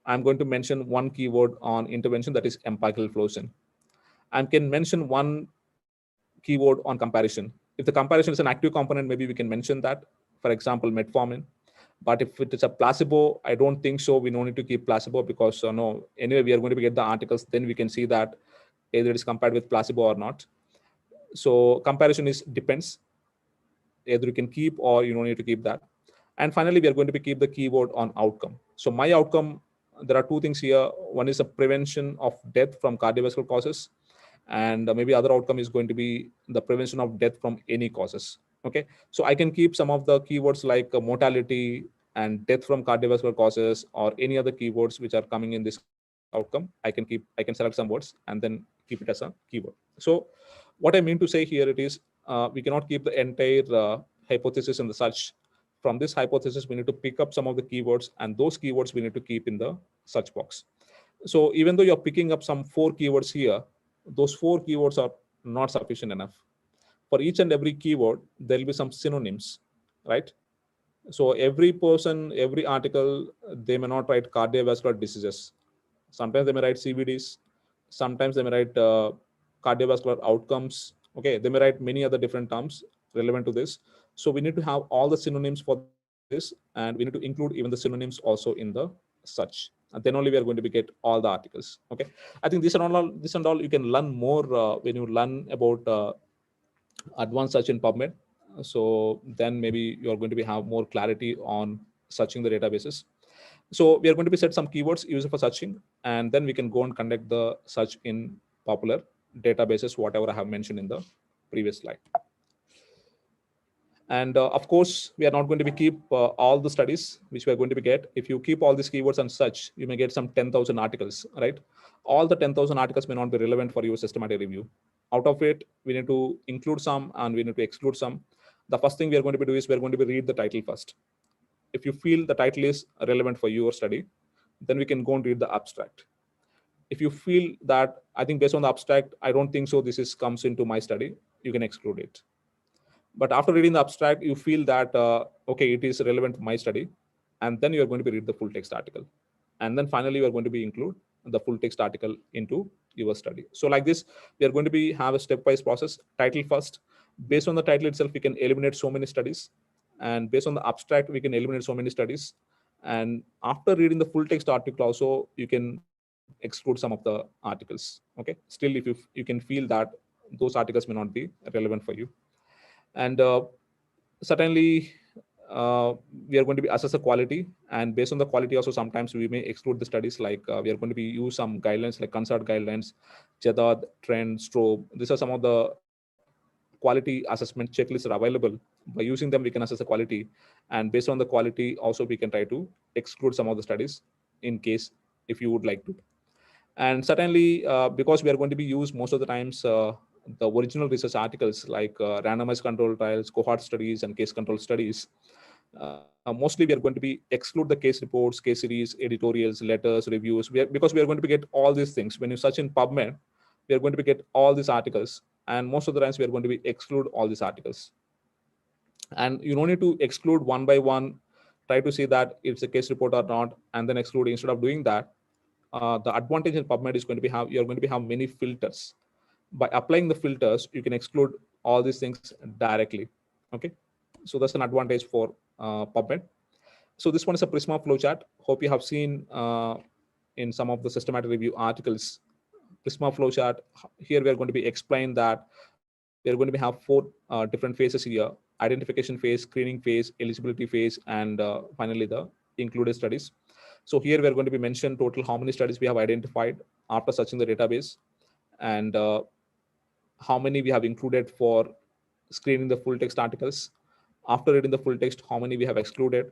I'm going to mention one keyword on intervention, that is empagliflozin. I can mention one keyword on comparison. If the comparison is an active component, maybe we can mention that, for example, metformin. But if it is a placebo, I don't think so. We don't need to keep placebo, because no, anyway, we are going to get the articles. Then we can see that either it is compared with placebo or not. So comparison is depends. Either you can keep or you don't need to keep that. And finally, we are going to be keep the keyword on outcome. So my outcome, there are 2 things here. One is a prevention of death from cardiovascular causes, and maybe other outcome is going to be the prevention of death from any causes. Okay, so I can keep some of the keywords like mortality and death from cardiovascular causes, or any other keywords which are coming in this outcome. I can select some words and then keep it as a keyword. So what I mean to say here, it is we cannot keep the entire hypothesis in the search. From this hypothesis, we need to pick up some of the keywords, and those keywords we need to keep in the search box. So even though you're picking up some 4 keywords here, those 4 keywords are not sufficient enough. For each and every keyword, there'll be some synonyms, right? So every person, every article, they may not write cardiovascular diseases. Sometimes they may write CVDs. Sometimes they may write cardiovascular outcomes. Okay, they may write many other different terms relevant to this. So we need to have all the synonyms for this, and we need to include even the synonyms also in the search. And then only we are going to be get all the articles. Okay, I think this and all you can learn more when you learn about advanced search in PubMed. So then maybe you're going to be have more clarity on searching the databases. So we are going to be set some keywords used for searching, and then we can go and conduct the search in popular databases, whatever I have mentioned in the previous slide. And of course, we are not going to be keep all the studies which we are going to be get. If you keep all these keywords and such, you may get some 10,000 articles, right? All the 10,000 articles may not be relevant for your systematic review. Out of it, we need to include some and we need to exclude some. The first thing we are going to be doing is we are going to be read the title first. If you feel the title is relevant for your study, then we can go and read the abstract. If you feel that, I think based on the abstract, I don't think so, this is comes into my study, you can exclude it. But after reading the abstract, you feel that, okay, it is relevant to my study. And then you're going to be read the full text article. And then finally, you're going to be include the full text article into your study. So like this, we are going to be have a stepwise process. Title first. Based on the title itself, we can eliminate so many studies. And based on the abstract, we can eliminate so many studies. And after reading the full text article also, you can exclude some of the articles. Okay. Still, if you can feel that those articles may not be relevant for you. And certainly, we are going to be assess the quality, and based on the quality also sometimes we may exclude the studies, like we are going to be use some guidelines like consult guidelines, Jadad, Trend, Strobe. These are some of the quality assessment checklists are available. By using them, we can assess the quality, and based on the quality also we can try to exclude some of the studies in case if you would like to. And certainly, because we are going to be used most of the times the original research articles like randomized control trials, cohort studies, and case control studies, mostly we are going to be exclude the case reports, case series, editorials, letters, reviews. Because we are going to be get all these things. When you search in PubMed, we are going to be get all these articles, and most of the times we are going to be exclude all these articles. And you don't need to exclude one by one, try to see that it's a case report or not, and then exclude. Instead of doing that, the advantage in PubMed is going to be you're going to be have many filters. By applying the filters, you can exclude all these things directly. Okay, so that's an advantage for PubMed. So this one is a Prisma flowchart. Hope you have seen in some of the systematic review articles. Prisma flowchart. Here we are going to be explain that we are going to be have four different phases here: identification phase, screening phase, eligibility phase, and finally the included studies. So here we are going to be mention total how many studies we have identified after searching the database, and how many we have included for screening the full text articles. After reading the full text, how many we have excluded,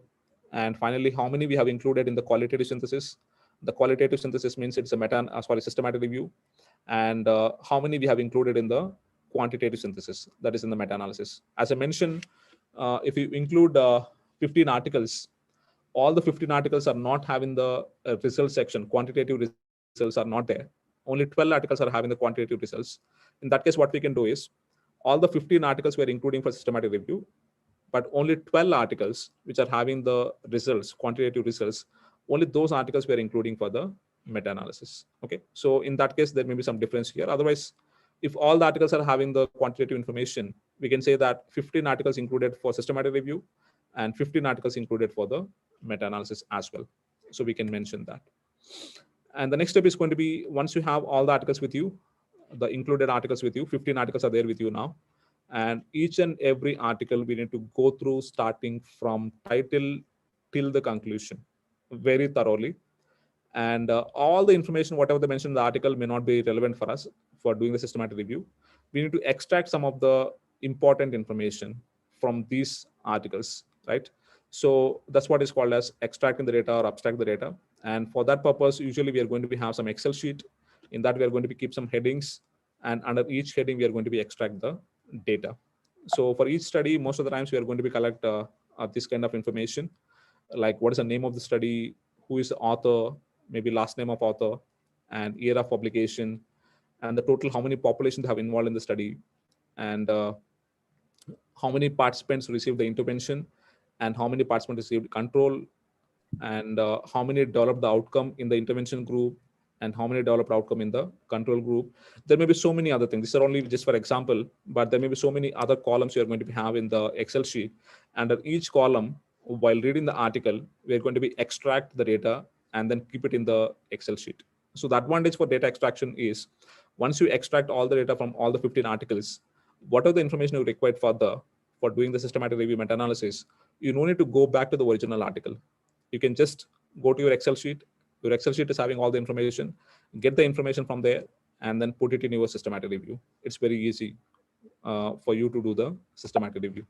and finally how many we have included in the qualitative synthesis. The qualitative synthesis means it's a systematic review, and how many we have included in the quantitative synthesis, that is in the meta-analysis. As I mentioned, if you include 15 articles, all the 15 articles are not having the results section. Quantitative results are not there. Only 12 articles are having the quantitative results. In that case, what we can do is all the 15 articles we're including for systematic review, but only 12 articles which are having the results, quantitative results, only those articles we're including for the meta-analysis. Okay, so in that case, there may be some difference here. Otherwise, if all the articles are having the quantitative information, we can say that 15 articles included for systematic review and 15 articles included for the meta-analysis as well. So we can mention that. And the next step is going to be, once you have all the articles with you, the included articles with you, 15 articles are there with you now. And each and every article we need to go through starting from title till the conclusion very thoroughly. And all the information, whatever they mentioned in the article, may not be relevant for us for doing the systematic review. We need to extract some of the important information from these articles, right? So that's what is called as extracting the data or abstract the data. And for that purpose, usually we are going to have some Excel sheet. In that, we are going to be keep some headings, and under each heading, we are going to be extract the data. So for each study, most of the times we are going to be collect this kind of information, like what is the name of the study, who is the author, maybe last name of author, and year of publication, and the total how many population they have involved in the study, and how many participants received the intervention, and how many participants received control, and how many developed the outcome in the intervention group, and how many developed outcome in the control group. There may be so many other things. These are only just for example, but there may be so many other columns you are going to have in the Excel sheet. Under each column, while reading the article, we are going to be extract the data and then keep it in the Excel sheet. So the advantage for data extraction is, once you extract all the data from all the 15 articles, whatever the information you require further for doing the systematic review meta-analysis, you don't need to go back to the original article. You can just go to your Excel sheet. Your Excel sheet is having all the information, get the information from there, and then put it in your systematic review. It's very easy for you to do the systematic review.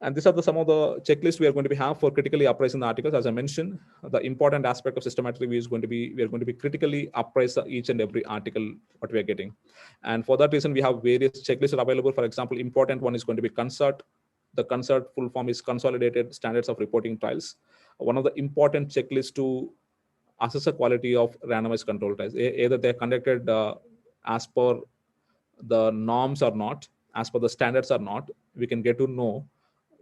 And these are some of the checklists we are going to have for critically appraising the articles. As I mentioned, the important aspect of systematic review is going to be, we are going to be critically appraise each and every article what we are getting. And for that reason, we have various checklists available. For example, important one is going to be CONSURT. The CONSURT full form is Consolidated Standards of Reporting Trials. One of the important checklists to assess the quality of randomized control trials. Either they're conducted as per the norms or not, as per the standards or not, we can get to know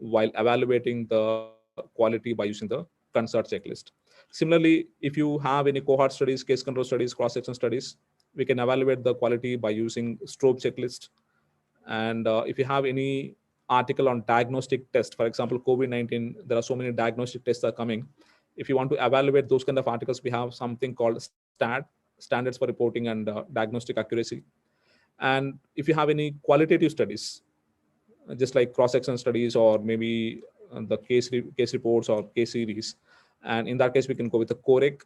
while evaluating the quality by using the CONSURT checklist. Similarly, if you have any cohort studies, case control studies, cross-section studies, we can evaluate the quality by using STOPE checklist. And if you have any article on diagnostic test, for example, COVID-19, there are so many diagnostic tests that are coming. If you want to evaluate those kind of articles, we have something called STAT, Standards for Reporting and Diagnostic Accuracy. And if you have any qualitative studies, just like cross-section studies or maybe the case reports or case series, and in that case we can go with the COREC.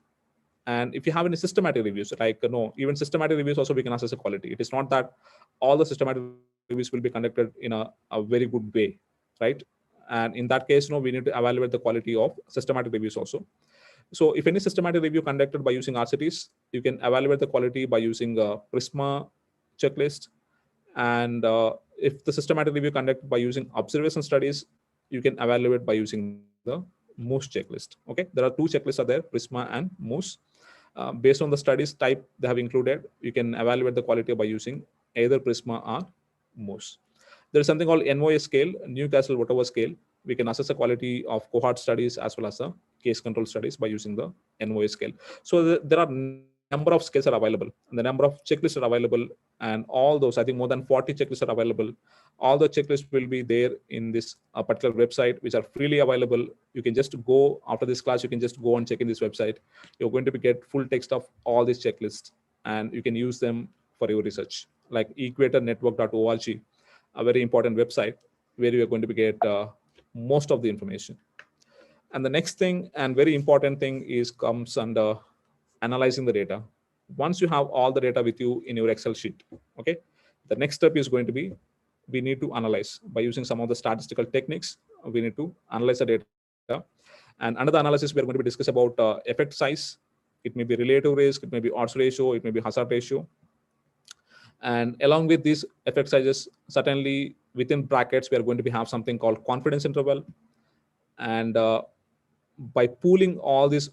And if you have any systematic reviews, like no, even systematic reviews also we can assess the quality. It is not that all the systematic reviews will be conducted in a very good way, right? And in that case, no, we need to evaluate the quality of systematic reviews also. So if any systematic review conducted by using RCTs, you can evaluate the quality by using a PRISMA checklist. And if the systematic review conducted by using observation studies, you can evaluate by using the MOOS checklist. Okay, there are two checklists are there, PRISMA and MOOS. Based on the studies type they have included, you can evaluate the quality by using either PRISMA or MOOS. There is something called NOA scale, Newcastle Ottawa scale. We can assess the quality of cohort studies as well as the case control studies by using the NOA scale. So there are number of scales are available, and the number of checklists are available, and all those, I think more than 40 checklists are available. All the checklists will be there in this particular website, which are freely available. You can just go after this class, you can just go and check in this website. You're going to get full text of all these checklists, and you can use them for your research, like equatornetwork.org, a very important website where you are going to get most of the information. And the next thing and very important thing is comes under analyzing the data. Once you have all the data with you in your Excel sheet, okay, the next step is going to be, we need to analyze by using some of the statistical techniques. We need to analyze the data. And another analysis we are going to be discuss about effect size. It may be relative risk, it may be odds ratio, it may be hazard ratio. And along with these effect sizes, certainly within brackets, we are going to have something called confidence interval. And by pooling all these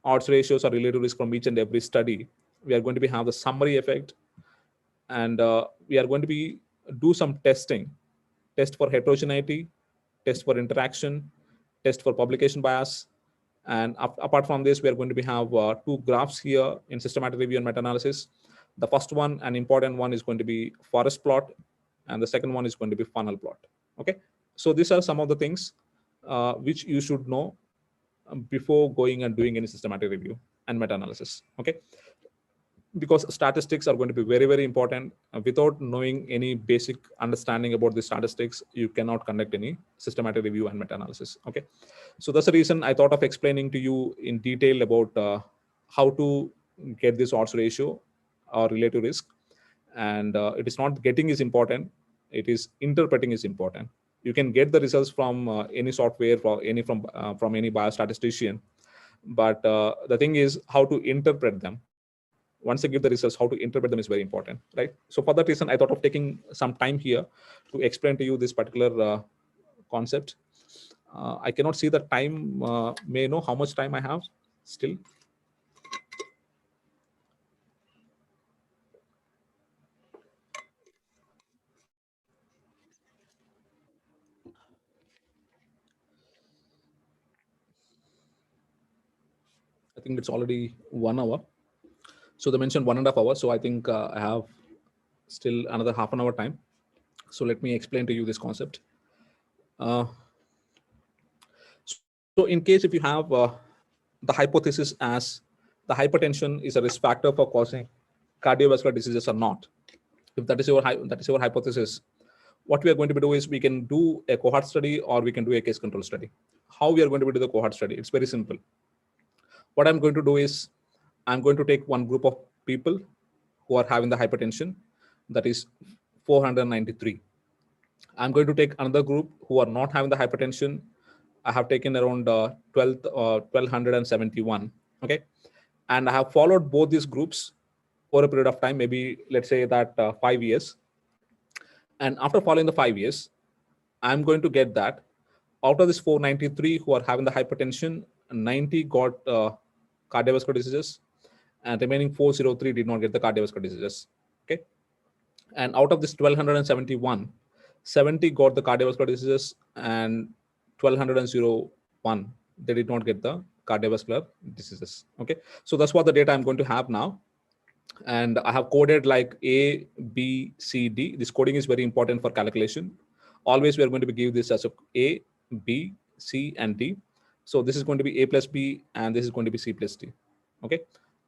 odds ratios or relative risk from each and every study, we are going to have the summary effect. And we are going to do some testing, test for heterogeneity, test for interaction, test for publication bias. And apart from this, we are going to have two graphs here in systematic review and meta-analysis. The first one, an important one, is going to be forest plot, and the second one is going to be funnel plot. Okay, so these are some of the things which you should know before going and doing any systematic review and meta-analysis. Okay, because statistics are going to be very, very important. Without knowing any basic understanding about the statistics, you cannot conduct any systematic review and meta-analysis. Okay, so that's the reason I thought of explaining to you in detail about how to get this odds ratio or relative risk. And it is not getting is important, it is interpreting is important. You can get the results from any software or from any biostatistician, but the thing is how to interpret them. Once they give the results, how to interpret them is very important, right? So for that reason, I thought of taking some time here to explain to you this particular concept. I cannot see the time. May I know how much time I have still? I think it's already 1 hour. So they mentioned 1.5 hours. So I think I have still another half an hour time. So let me explain to you this concept. So in case if you have the hypothesis as the hypertension is a risk factor for causing cardiovascular diseases or not, if that is your hypothesis, what we are going to do is we can do a cohort study or we can do a case control study. How we are going to do the cohort study? It's very simple. What I'm going to do is I'm going to take one group of people who are having the hypertension, that is 493. I'm going to take another group who are not having the hypertension. I have taken around 1271. Okay. And I have followed both these groups for a period of time, maybe let's say that 5 years. And after following the 5 years, I'm going to get that out of this 493 who are having the hypertension, 90 got cardiovascular diseases, and remaining 403 did not get the cardiovascular diseases. Okay. And out of this 1271, 70 got the cardiovascular diseases, and 1201 they did not get the cardiovascular diseases. Okay. So that's what the data I'm going to have now. And I have coded like A, B, C, D. This coding is very important for calculation. Always we are going to be give this as A, B, C, and D. So this is going to be A plus B, and this is going to be C plus D. Okay.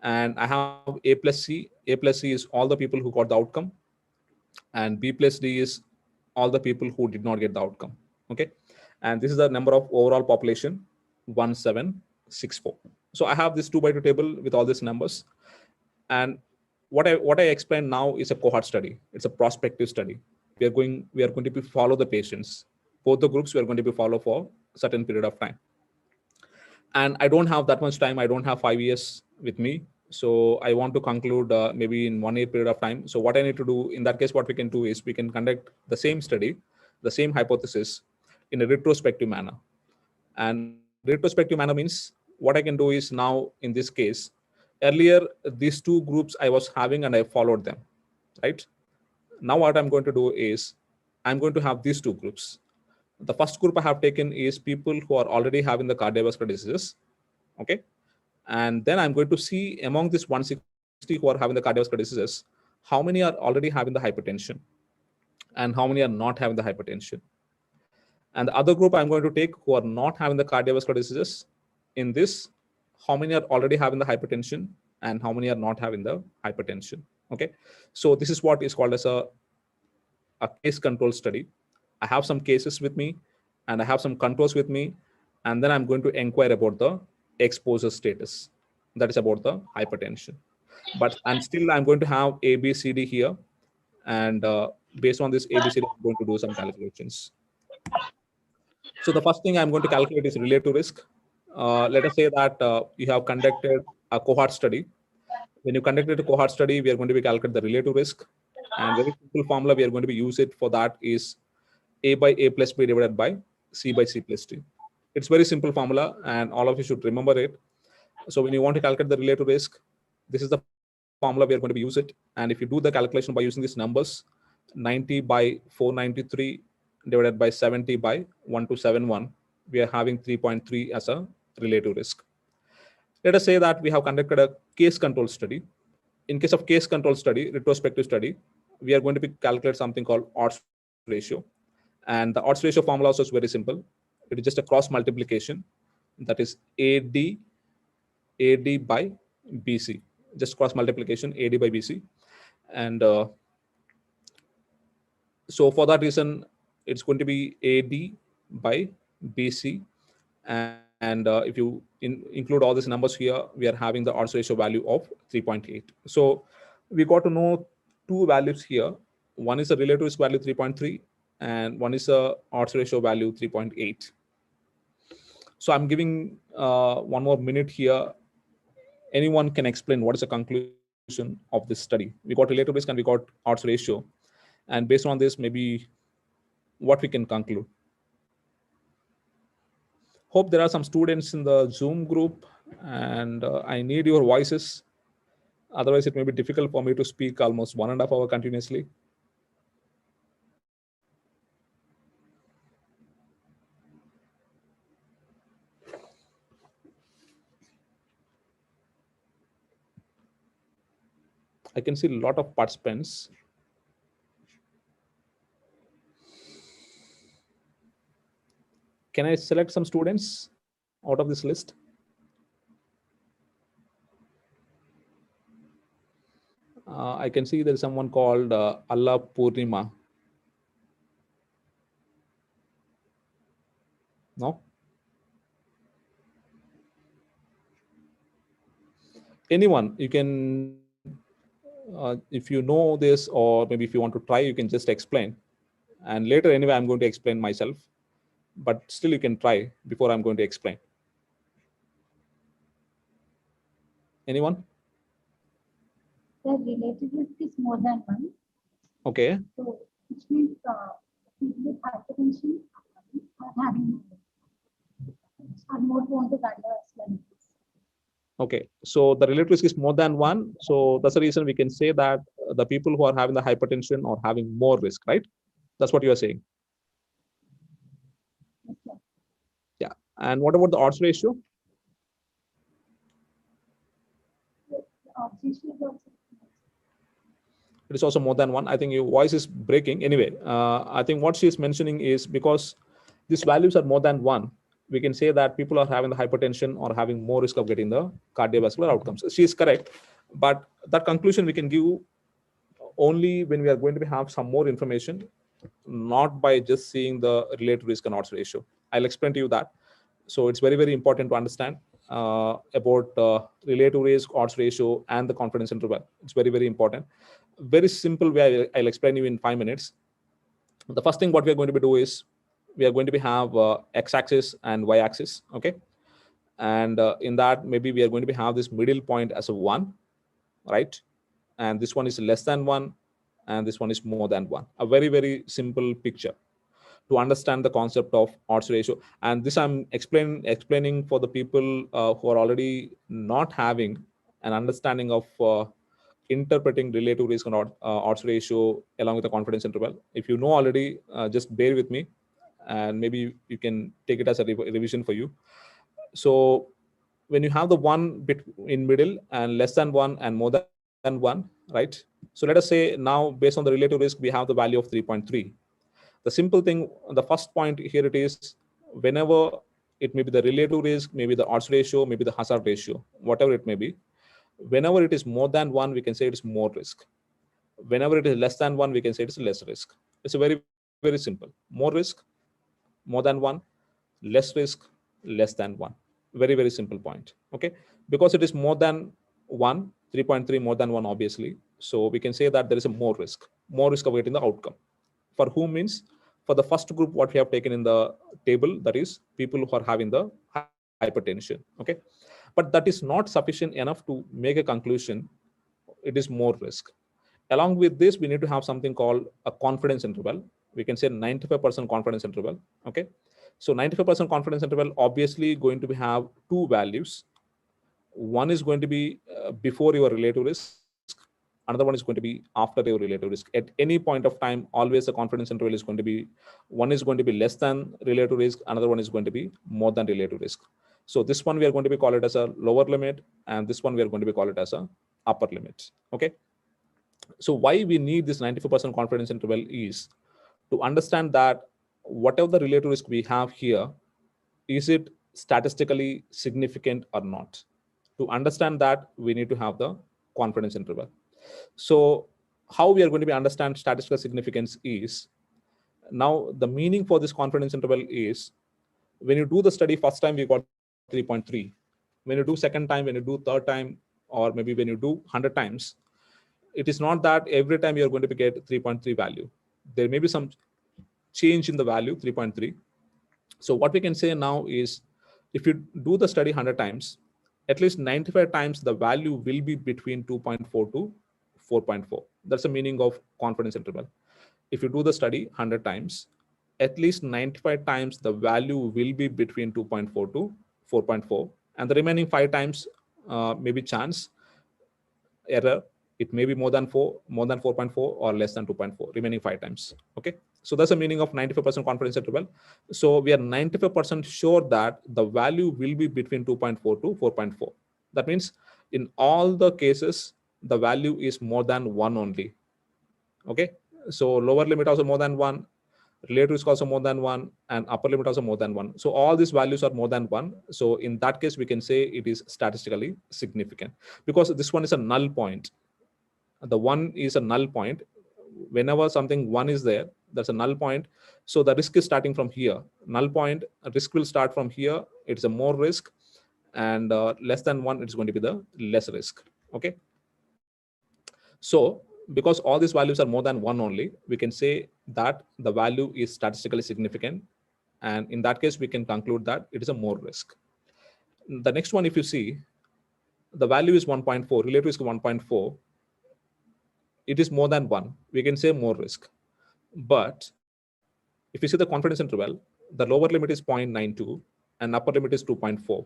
And I have A plus C. A plus C is all the people who got the outcome, and B plus D is all the people who did not get the outcome. Okay. And this is the number of overall population, 1764. So I have this 2x2 table with all these numbers. And what I explained now is a cohort study. It's a prospective study. We are going to be follow the patients. Both the groups we are going to be follow for a certain period of time. And I don't have that much time. I don't have 5 years with me. So I want to conclude maybe in 1 year period of time. So what I need to do in that case, what we can do is we can conduct the same study, the same hypothesis in a retrospective manner. And retrospective manner means what I can do is now in this case, earlier these two groups I was having and I followed them, right? Now what I'm going to do is I'm going to have these two groups. The first group I have taken is people who are already having the cardiovascular diseases. Okay. And then I'm going to see among this 160 who are having the cardiovascular diseases, how many are already having the hypertension and how many are not having the hypertension. And the other group I'm going to take who are not having the cardiovascular diseases, in this, how many are already having the hypertension and how many are not having the hypertension. Okay. So this is what is called as a case control study. I have some cases with me and I have some controls with me. And then I'm going to inquire about the exposure status. That is about the hypertension. But and still I'm going to have A, B, C, D here. And based on this ABCD, I'm going to do some calculations. So the first thing I'm going to calculate is relative risk. Let us say that you have conducted a cohort study. When you conducted a cohort study, we are going to be calculating the relative risk. And very simple formula we are going to be use it for that is A by A plus B divided by C by C plus D. It's very simple formula and all of you should remember it. So when you want to calculate the relative risk, this is the formula we are going to be use it. And if you do the calculation by using these numbers, 90 by 493 divided by 70 by 1271, we are having 3.3 as a relative risk. Let us say that we have conducted a case control study. In case of case control study, retrospective study, we are going to be calculate something called odds ratio. And the odds ratio formula also is very simple. It is just a cross multiplication. That is AD by BC. Just cross multiplication, AD by BC. And so for that reason, it's going to be AD by BC. And if you include all these numbers here, we are having the odds ratio value of 3.8. So we got to know two values here. One is the relative risk value 3.3 and one is a odds ratio value 3.8. So I'm giving 1 more minute here. Anyone can explain what is the conclusion of this study? We got relative risk and we got odds ratio. And based on this, maybe what we can conclude. Hope there are some students in the Zoom group and I need your voices. Otherwise, it may be difficult for me to speak almost 1.5 hours continuously. I can see a lot of participants. Can I select some students out of this list? I can see there is someone called Allah Purnima. No? Anyone, you can, if you know this or maybe if you want to try, you can just explain. And later, anyway, I'm going to explain myself, but still you can try before I'm going to explain. Anyone? The relative risk is more than one. Okay. So, which means people with hypertension are having are more prone to cardiovascular disease. Okay, so the relative risk is more than one. So that's the reason we can say that the people who are having the hypertension are having more risk, right? That's what you are saying. Yes, sir. Yeah. And what about the odds ratio? The odds ratio is also It is also more than one. I think your voice is breaking. Anyway, I think what she is mentioning is because these values are more than one, we can say that people are having the hypertension or having more risk of getting the cardiovascular outcomes. She is correct, but that conclusion we can give only when we are going to have some more information, not by just seeing the relative risk and odds ratio. I'll explain to you that. So it's very, very important to understand about relative risk, odds ratio, and the confidence interval. It's very, very important. Very simple way I'll explain you in 5 minutes. The first thing what we are going to be do is we are going to be have x-axis and y-axis, okay? And in that, maybe we are going to be have this middle point as a 1, right? And this one is less than 1, and this one is more than 1. A very, very simple picture to understand the concept of odds ratio. And this I'm explaining for the people who are already not having an understanding of interpreting relative risk and odds ratio along with the confidence interval. If you know already, just bear with me, and maybe you can take it as a revision for you. So when you have the one bit in middle and less than 1 and more than 1, right? So let us say now, based on the relative risk, we have the value of 3.3. The simple thing, the first point here it is, whenever it may be the relative risk, maybe the odds ratio, maybe the hazard ratio, whatever it may be, whenever it is more than 1, we can say it is more risk. Whenever it is less than 1, we can say it is less risk. It's a very, very simple. More risk, more than 1, less risk, less than 1. Very, very simple point. Okay, because it is more than 1, 3.3 more than 1, obviously. So we can say that there is a more risk of getting the outcome. For whom means for the first group, what we have taken in the table, that is people who are having the hypertension. Okay, but that is not sufficient enough to make a conclusion it is more risk. Along with this, we need to have something called a confidence interval. We can say 95% confidence interval. Okay, so 95% confidence interval obviously going to have two values. One is going to be before your relative risk, another one is going to be after your relative risk. At any point of time, always the confidence interval is going to be, one is going to be less than relative risk, another one is going to be more than relative risk. So this one we are going to be call it as a lower limit, and this one we are going to be call it as a upper limit. Okay, so why we need this 95% confidence interval is to understand that whatever the relative risk we have here, is it statistically significant or not? To understand that, we need to have the confidence interval. So how we are going to be understand statistical significance is, now the meaning for this confidence interval is, when you do the study first time, we got 3.3. When you do second time, when you do third time, or maybe when you do 100 times, it is not that every time you're going to get 3.3 value. There may be some change in the value 3.3. So what we can say now is, if you do the study 100 times, at least 95 times the value will be between 2.4 to 4.4. That's the meaning of confidence interval. If you do the study 100 times, at least 95 times the value will be between 2.4 to 4.4, and the remaining 5 times maybe chance error. It may be more than 4.4, or less than 2.4, remaining 5 times. Okay, so that's the meaning of 95% confidence interval. So we are 95% sure that the value will be between 2.4 to 4.4. That means in all the cases, the value is more than 1 only. Okay, so lower limit also more than 1, relative risk also more than 1, and upper limit also more than 1. So all these values are more than 1. So in that case, we can say it is statistically significant, because this one is a null point. The 1 is a null point. Whenever something 1 is there, that's a null point. So the risk is starting from here. Null point, risk will start from here. It's a more risk, and less than 1, it's going to be the less risk. Okay, so because all these values are more than 1 only, we can say that the value is statistically significant. And in that case, we can conclude that it is a more risk. The next one, if you see, the value is 1.4, relative risk 1.4, it is more than 1, we can say more risk. But if you see the confidence interval, the lower limit is 0.92 and upper limit is 2.4.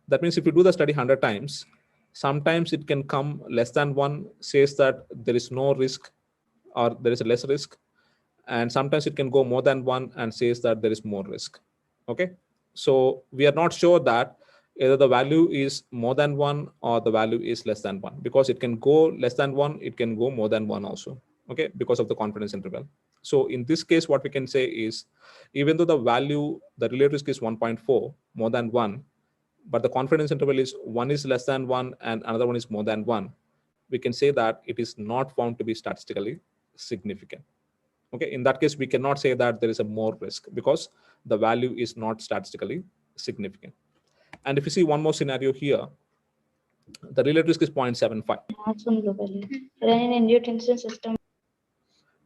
That means if you do the study 100 times, sometimes it can come less than 1, says that there is no risk or there is a less risk. And sometimes it can go more than 1 and says that there is more risk. Okay. So we are not sure that either the value is more than 1 or the value is less than 1, because it can go less than 1, it can go more than 1 also. Okay, because of the confidence interval. So in this case, what we can say is, even though the value, the relative risk is 1.4, more than 1, but the confidence interval is 1 is less than 1 and another one is more than 1, we can say that it is not found to be statistically significant. Okay, in that case, we cannot say that there is a more risk because the value is not statistically significant. And if you see one more scenario here, the relative risk is 0.75.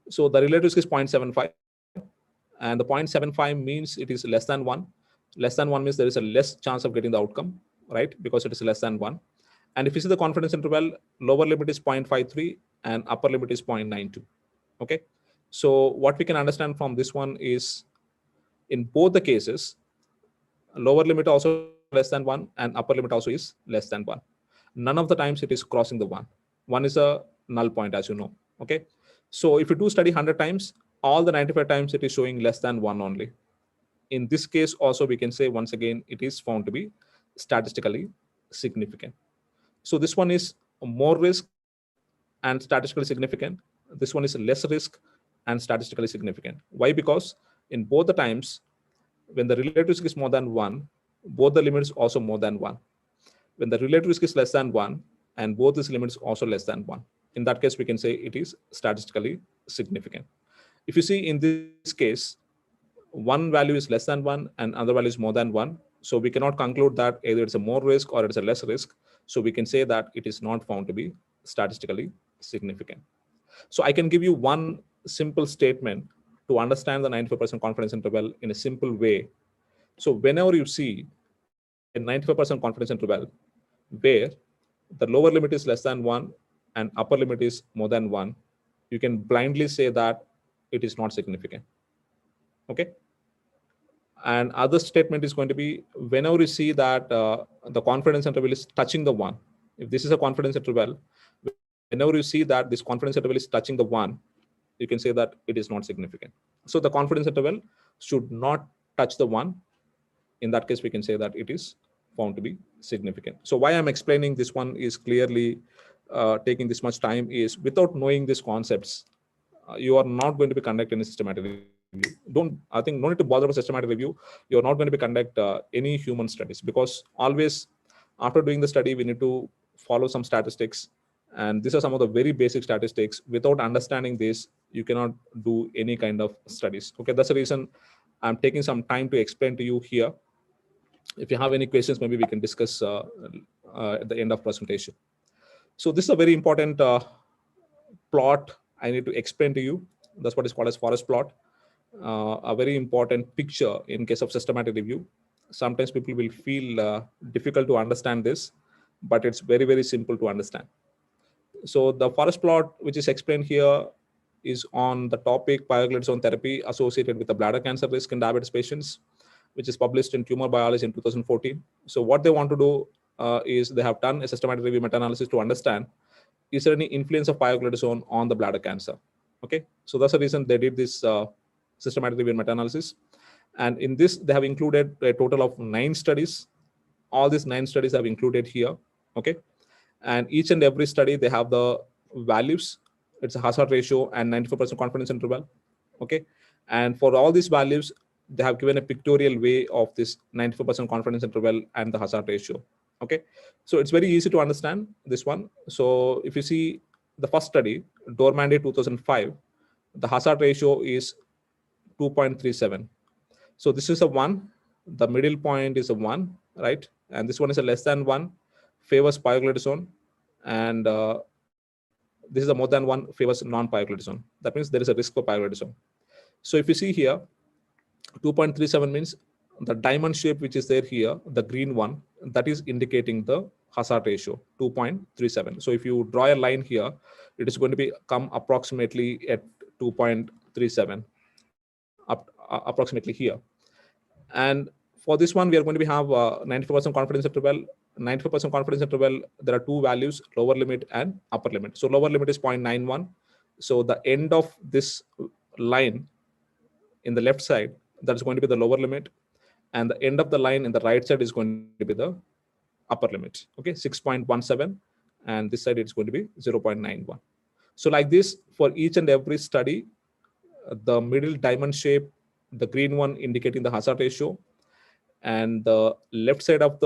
So the relative risk is 0.75, and the 0.75 means it is less than 1. Less than 1 means there is a less chance of getting the outcome, right? Because it is less than 1. And if you see the confidence interval, lower limit is 0.53 and upper limit is 0.92. Okay. So what we can understand from this one is, in both the cases, lower limit also less than 1 and upper limit also is less than 1. None of the times it is crossing the 1. 1 is a null point, as you know. Okay. So if you do study 100 times, all the 95 times it is showing less than 1 only. In this case also, we can say once again, it is found to be statistically significant. So this one is more risk and statistically significant. This one is less risk and statistically significant. Why? Because in both the times, when the relative risk is more than 1, both the limits also more than 1. When the relative risk is less than 1 and both these limits also less than 1, in that case, we can say it is statistically significant. If you see in this case, one value is less than 1 and other value is more than 1. So we cannot conclude that either it's a more risk or it's a less risk. So we can say that it is not found to be statistically significant. So I can give you one simple statement to understand the 95% confidence interval in a simple way. So whenever you see a 95% confidence interval where the lower limit is less than 1 and upper limit is more than 1, you can blindly say that it is not significant. Okay. And other statement is going to be, whenever you see that the confidence interval is touching the 1, if this is a confidence interval, whenever you see that this confidence interval is touching the 1, you can say that it is not significant. So the confidence interval should not touch the 1. In that case, we can say that it is found to be significant. So why I'm explaining this one is clearly taking this much time is, without knowing these concepts, you are not going to be conducting any systematic review. I think no need to bother with systematic review. You're not going to be conduct any human studies, because always after doing the study, we need to follow some statistics. And these are some of the very basic statistics. Without understanding this, you cannot do any kind of studies. Okay, that's the reason I'm taking some time to explain to you here. If you have any questions, maybe we can discuss at the end of presentation. So this is a very important plot I need to explain to you. That's what is called as forest plot. A very important picture in case of systematic review. Sometimes people will feel difficult to understand this, but it's very, very simple to understand. So the forest plot, which is explained here, is on the topic pioglitazone therapy associated with the bladder cancer risk in diabetes patients, which is published in Tumor Biology in 2014. So what they want to do is they have done a systematic review meta-analysis to understand, is there any influence of pioglitazone on the bladder cancer? Okay, so that's the reason they did this systematic review meta-analysis. And in this, they have included a total of 9 studies. All these 9 studies have included here. Okay, and each and every study, they have the values. It's a hazard ratio and 94% confidence interval. Okay, and for all these values, they have given a pictorial way of this 94% confidence interval and the hazard ratio. Okay, so it's very easy to understand this one. So if you see the first study, Dormandi 2005, the hazard ratio is 2.37. So this is a 1, the middle point is a 1, right? And this one is a less than 1, favors pioglitazone, and this is a more than 1 favors non-pyrrolidazone. That means there is a risk for pyrrolidazone. So if you see here, 2.37 means the diamond shape which is there here, the green one, that is indicating the hazard ratio, 2.37. So if you draw a line here, it is going to come approximately at 2.37, approximately here. And for this one, we are going to have 95% confidence interval. 95% confidence interval, there are two values, lower limit and upper limit. So lower limit is 0.91. So the end of this line in the left side, that's going to be the lower limit. And the end of the line in the right side is going to be the upper limit. Okay, 6.17. And this side it's going to be 0.91. So like this, for each and every study, the middle diamond shape, the green one indicating the hazard ratio, and the left side of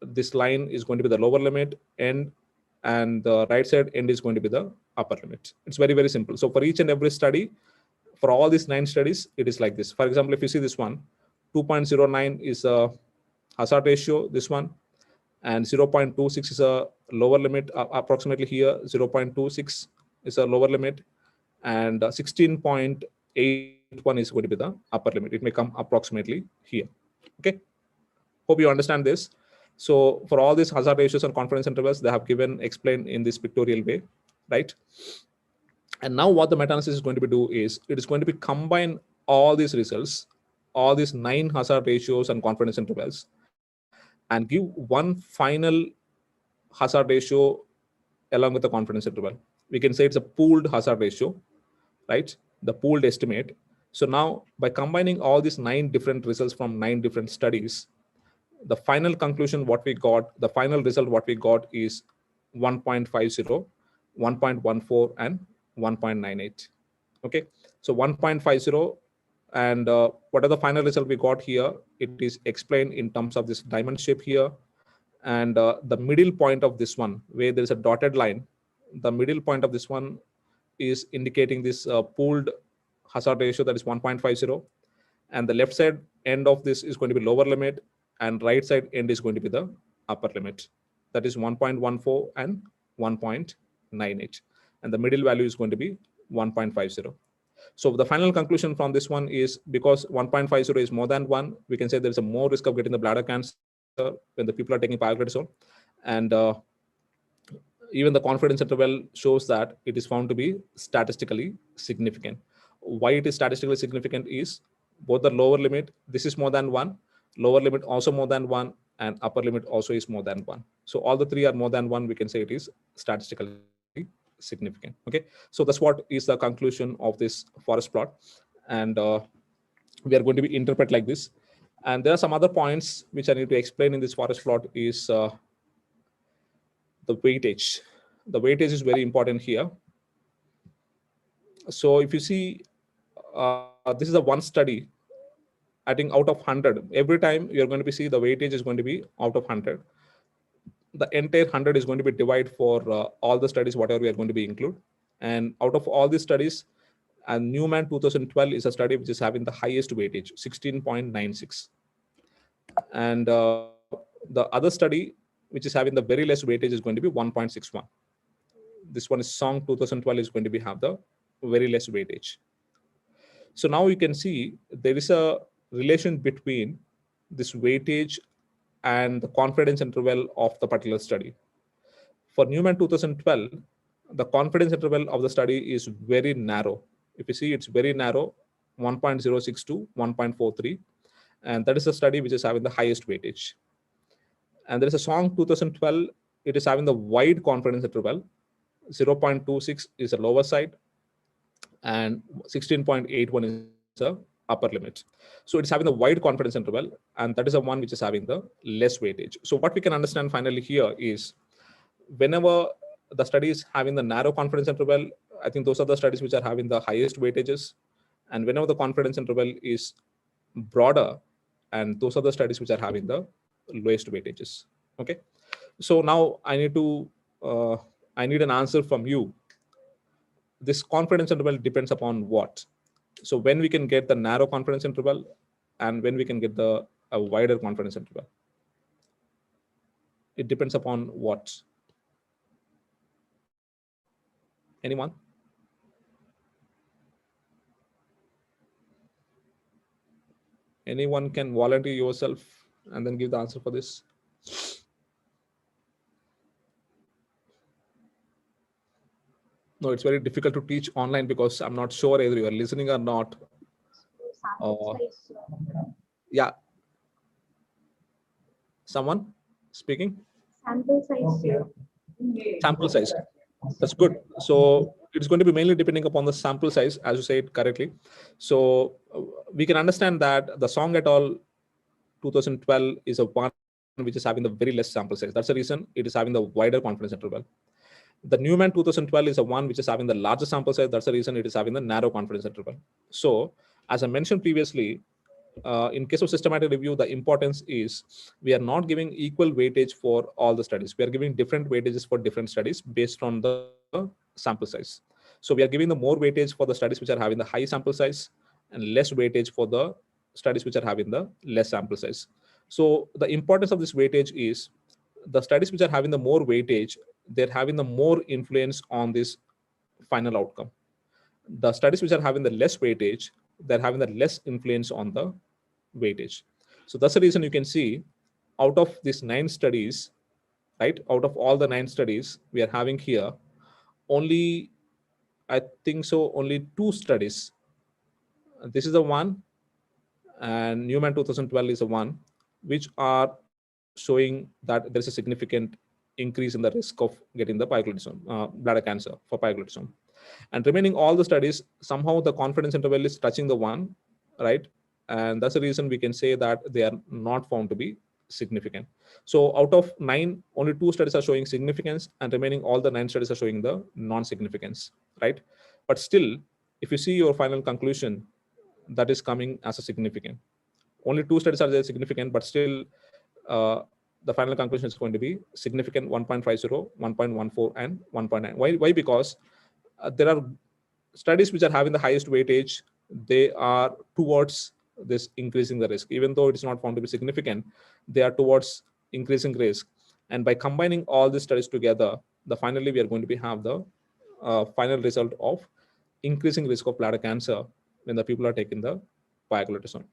this line is going to be the lower limit end, and the right side end is going to be the upper limit. It's very, very simple. So for each and every study, for all these 9 studies, it is like this. For example, if you see this one, 2.09 is a hazard ratio, this one, and 0.26 is a lower limit, approximately here, 0.26 is a lower limit, and 16.81 is going to be the upper limit. It may come approximately here. Okay, hope you understand this. So for all these hazard ratios and confidence intervals, they have explained in this pictorial way, right? And now what the meta-analysis is going to do is, it is going to combine all these results, all these 9 hazard ratios and confidence intervals, and give one final hazard ratio along with the confidence interval. We can say it's a pooled hazard ratio, right? The pooled estimate. So now by combining all these 9 different results from 9 different studies, the final conclusion what we got, the final result what we got is 1.50, 1.14 and 1.98. Okay, so 1.50, and what are the final result we got here? It is explained in terms of this diamond shape here, and the middle point of this one, where there is a dotted line, the middle point of this one is indicating this pooled hazard ratio, that is 1.50, and the left side end of this is going to be lower limit, and right side end is going to be the upper limit, that is 1.14 and 1.98, and the middle value is going to be 1.50. So the final conclusion from this one is, because 1.50 is more than 1, we can say there is a more risk of getting the bladder cancer when the people are taking pioglitazone, and even the confidence interval shows that it is found to be statistically significant. Why it is statistically significant is, both the lower limit, this is more than 1, lower limit also more than 1, and upper limit also is more than 1. So all the 3 are more than 1, we can say it is statistically significant. Okay, so that's what is the conclusion of this forest plot, and we are going to be interpret like this. And there are some other points which I need to explain in this forest plot is the weightage. The weightage is very important here. So if you see, this is a one study. I think out of 100, every time you're going to see the weightage is going to be out of 100. The entire 100 is going to be divided for all the studies, whatever we are going to be include. And out of all these studies, and Newman 2012 is a study which is having the highest weightage, 16.96. And the other study, which is having the very less weightage, is going to be 1.61. This one is Song 2012 is going to have the very less weightage. So now you can see there is a relation between this weightage and the confidence interval of the particular study. For Newman 2012, the confidence interval of the study is very narrow. If you see, it's very narrow, 1.06 to 1.43. And that is the study which is having the highest weightage. And there is a Song 2012, it is having the wide confidence interval, 0.26 is the lower side, and 16.81 is the upper limit. So it's having the wide confidence interval, and that is the one which is having the less weightage. So what we can understand finally here is, whenever the study is having the narrow confidence interval, I think those are the studies which are having the highest weightages. And whenever the confidence interval is broader, and those are the studies which are having the lowest weightages. Okay, so now I need an answer from you. This confidence interval depends upon what? So when we can get the narrow confidence interval, and when we can get a wider confidence interval? It depends upon what? Anyone? Anyone can volunteer yourself and then give the answer for this? No, it's very difficult to teach online because I'm not sure either you are listening or not. Sample size. Yeah. Someone speaking? Sample size. Sample size. That's good. So it's going to be mainly depending upon the sample size, as you said correctly. So we can understand that the Song et al. 2012 is a one which is having the very less sample size. That's the reason it is having the wider confidence interval. The Newman 2012 is a one which is having the larger sample size. That's the reason it is having the narrow confidence interval. So as I mentioned previously, in case of systematic review, the importance is we are not giving equal weightage for all the studies. We are giving different weightages for different studies based on the sample size. So we are giving the more weightage for the studies which are having the high sample size and less weightage for the studies which are having the less sample size. So the importance of this weightage is the studies which are having the more weightage, they're having the more influence on this final outcome. The studies which are having the less weightage, they're having the less influence on the weightage. So that's the reason you can see out of these 9 studies, right? Out of all the 9 studies we are having here, only, I think so, only 2 studies. This is the one, and Newman 2012 is the one, which are showing that there is a significant increase in the risk of getting the pyoglitazone, bladder cancer for pyoglitazone. And remaining all the studies, somehow the confidence interval is touching the one, right? And that's the reason we can say that they are not found to be significant. So out of 9, only 2 studies are showing significance, and remaining all the 9 studies are showing the non-significance, right? But still, if you see your final conclusion, that is coming as a significant. Only 2 studies are there significant, but still the final conclusion is going to be significant 1.50, 1.14, and 1.9. Why? Because there are studies which are having the highest weightage. They are towards this increasing the risk. Even though it is not found to be significant, they are towards increasing risk. And by combining all these studies together, finally we are going to have the final result of increasing risk of bladder cancer when the people are taking the pioglitazone.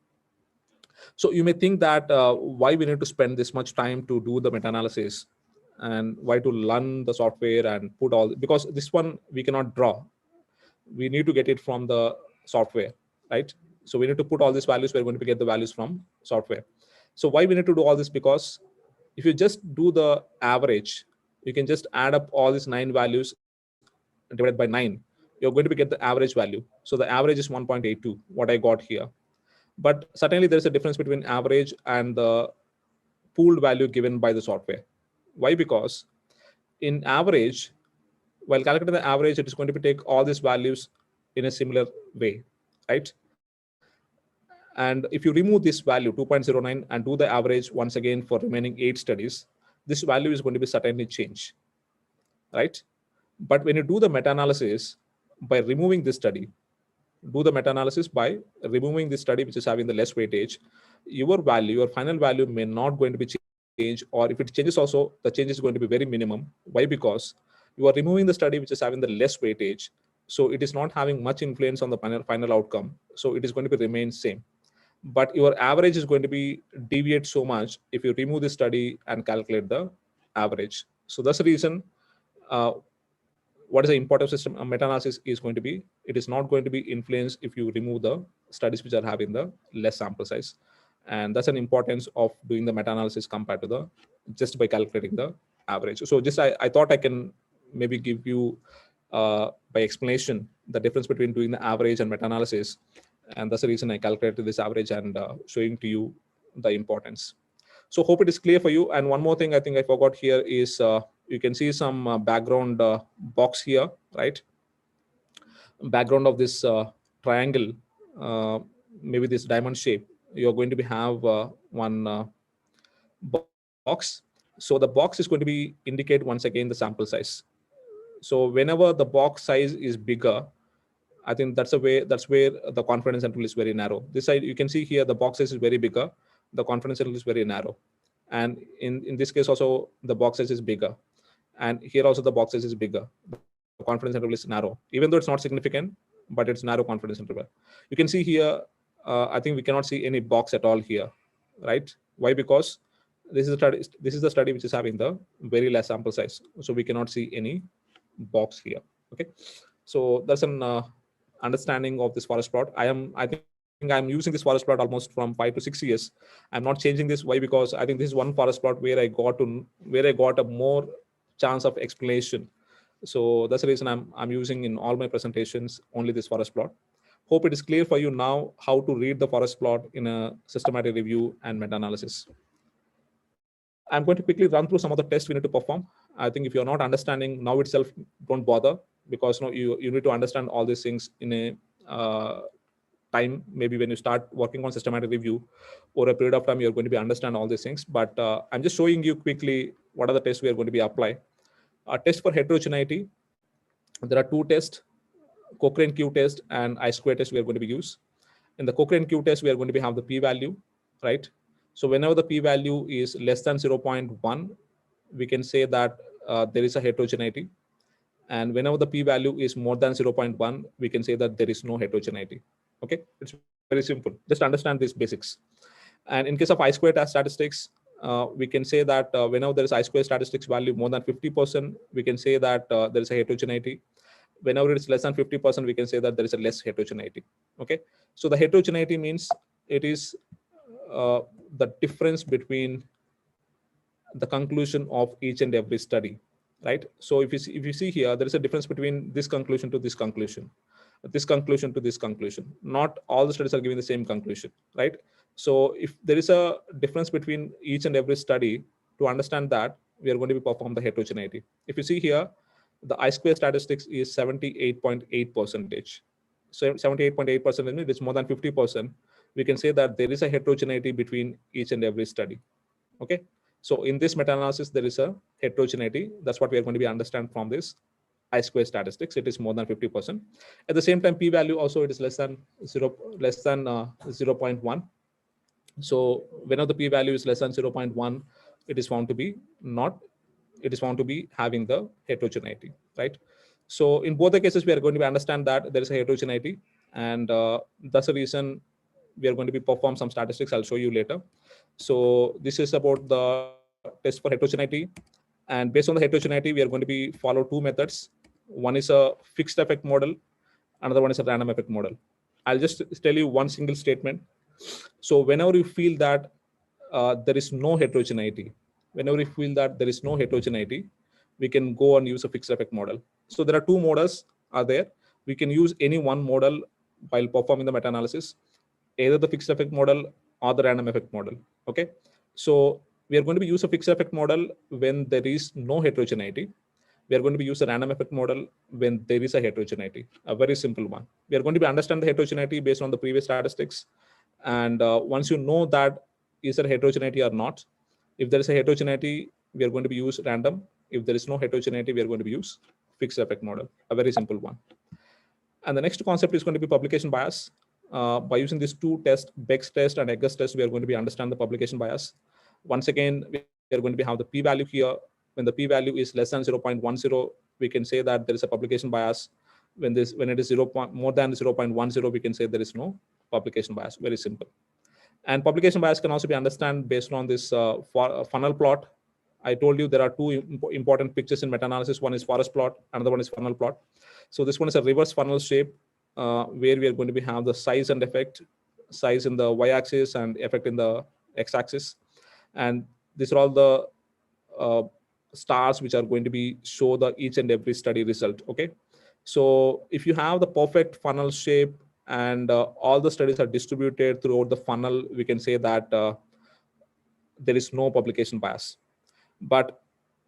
So you may think that why we need to spend this much time to do the meta-analysis, and why to learn the software and put all, because this one we cannot draw. We need to get it from the software, right? So we need to put all these values. We're going to get the values from software. So why we need to do all this? Because if you just do the average, you can just add up all these 9 values divided by 9. You're going to get the average value. So the average is 1.82, what I got here. But certainly there's a difference between average and the pooled value given by the software. Why? Because in average, while calculating the average, it is going to take all these values in a similar way, right? And if you remove this value 2.09 and do the average once again for remaining 8 studies, this value is going to be certainly change, right? But when you do the meta-analysis by removing this study, do the meta-analysis by removing this study which is having the less weightage, your value, your final value may not going to be changed, or if it changes also, the change is going to be very minimum. Why? Because you are removing the study which is having the less weightage, so it is not having much influence on the final outcome, so it is going to be remain same. But your average is going to be deviate so much if you remove the study and calculate the average. So that's the reason what is the importance of system meta-analysis is going to be, it is not going to be influenced if you remove the studies which are having the less sample size. And that's an importance of doing the meta-analysis compared to the just by calculating the average. So just I thought I can maybe give you by explanation the difference between doing the average and meta-analysis, and that's the reason I calculated this average and showing to you the importance. So hope it is clear for you. And one more thing I think I forgot here is you can see some background box here, right? Background of this triangle, maybe this diamond shape. You're going to have one box. So the box is going to be indicate once again the sample size. So whenever the box size is bigger, I think that's where the confidence interval is very narrow. This side you can see here the box size is very bigger, the confidence interval is very narrow. And in this case also the box size is bigger, and here also the box size is bigger. confidence interval is narrow, even though it's not significant, but it's narrow confidence interval. You can see here, I think we cannot see any box at all here, right? Why? Because this is the study which is having the very less sample size, so we cannot see any box here. Okay, so that's an understanding of this forest plot. I think I'm using this forest plot almost from 5 to 6 years. I'm not changing this. Why? Because I think this is one forest plot where I got a more chance of explanation. So that's the reason I'm using in all my presentations only this forest plot. Hope it is clear for you now how to read the forest plot in a systematic review and meta-analysis. I'm going to quickly run through some of the tests we need to perform. I think if you're not understanding now itself, don't bother, because you need to understand all these things in a time, maybe when you start working on systematic review, over a period of time, you're going to be understand all these things. But I'm just showing you quickly what are the tests we are going to be apply. A test for heterogeneity. There are two tests, Cochrane Q test and I-square test we are going to be use. In the Cochrane Q test, we are going to have the p-value, right? So whenever the p-value is less than 0.1, we can say that there is a heterogeneity. And whenever the p-value is more than 0.1, we can say that there is no heterogeneity. Okay, it's very simple. Just understand these basics. And in case of I-square statistics, we can say that whenever there is I-square statistics value more than 50%, we can say that there is a heterogeneity. Whenever it's less than 50%, we can say that there is a less heterogeneity. Okay, so the heterogeneity means it is the difference between the conclusion of each and every study, right? So if you see here, there is a difference between this conclusion to this conclusion, this conclusion to this conclusion. Not all the studies are giving the same conclusion, right? So if there is a difference between each and every study, to understand that, we are going to perform the heterogeneity. If you see here, the I-square statistics is 78.8%. So 78.8% means it's more than 50%. We can say that there is a heterogeneity between each and every study. Okay. So in this meta-analysis, there is a heterogeneity. That's what we are going to be understand from this I-square statistics. It is more than 50%. At the same time, p-value also it is less than 0.1. So whenever the p-value is less than 0.1, it is found to be having the heterogeneity, right? So in both the cases, we are going to be understand that there is a heterogeneity, and that's the reason we are going to be perform some statistics. I'll show you later. So this is about the test for heterogeneity, and based on the heterogeneity, we are going to be follow two methods. One is a fixed effect model, another one is a random effect model. I'll just tell you one single statement. So whenever you feel that there is no heterogeneity, we can go and use a fixed effect model. So there are two models are there. We can use any one model while performing the meta-analysis, either the fixed effect model or the random effect model. Okay, so we are going to be use a fixed effect model when there is no heterogeneity. We are going to be use a random effect model when there is a heterogeneity, a very simple one. We are going to be understand the heterogeneity based on the previous statistics. And once you know that is there heterogeneity or not, if there is a heterogeneity, we are going to be use random. If there is no heterogeneity, we are going to be use fixed effect model, a very simple one. And the next concept is going to be publication bias. By using these two tests, Beck's test and Egger's test, we are going to be understand the publication bias. Once again, we are going to be have the p-value here. When the p-value is less than 0.10, we can say that there is a publication bias. When it is more than 0.10, we can say there is no publication bias. Very simple. And publication bias can also be understood based on this funnel plot. I told you there are two important pictures in meta-analysis. One is forest plot, another one is funnel plot. So this one is a reverse funnel shape where we are going to have the size and effect, size in the y-axis and effect in the x-axis. And these are all the stars which are going to be show the each and every study result. Okay, so if you have the perfect funnel shape and all the studies are distributed throughout the funnel, we can say that there is no publication bias. But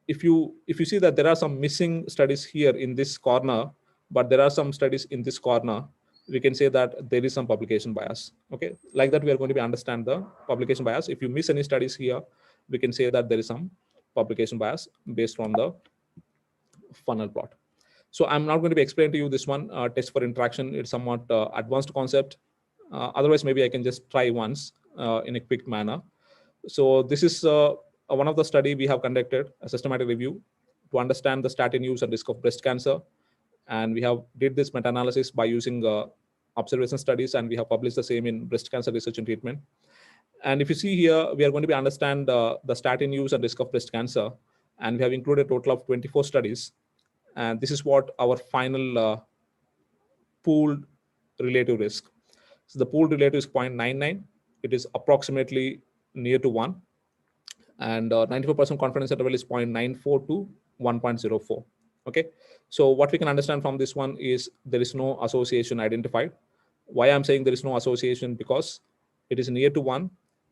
if you see that there are some missing studies here in this corner, but there are some studies in this corner, we can say that there is some publication bias. Okay, like that we are going to be understand the publication bias. If you miss any studies here, we can say that there is some publication bias based on the funnel plot. So I'm not going to be explaining to you this one test for interaction. It's somewhat advanced concept. Otherwise, maybe I can just try once in a quick manner. So this is one of the study we have conducted, a systematic review to understand the statin use and risk of breast cancer. And we have did this meta-analysis by using observation studies, and we have published the same in Breast Cancer Research and Treatment. And if you see here, we are going to be understand the statin use and risk of breast cancer. And we have included a total of 24 studies. And this is what our final pooled relative risk. So the pooled relative is 0.99. It is approximately near to 1. And 94% confidence interval is 0.94 to 1.04. Okay. So what we can understand from this one is there is no association identified. Why I'm saying there is no association? Because it is near to 1.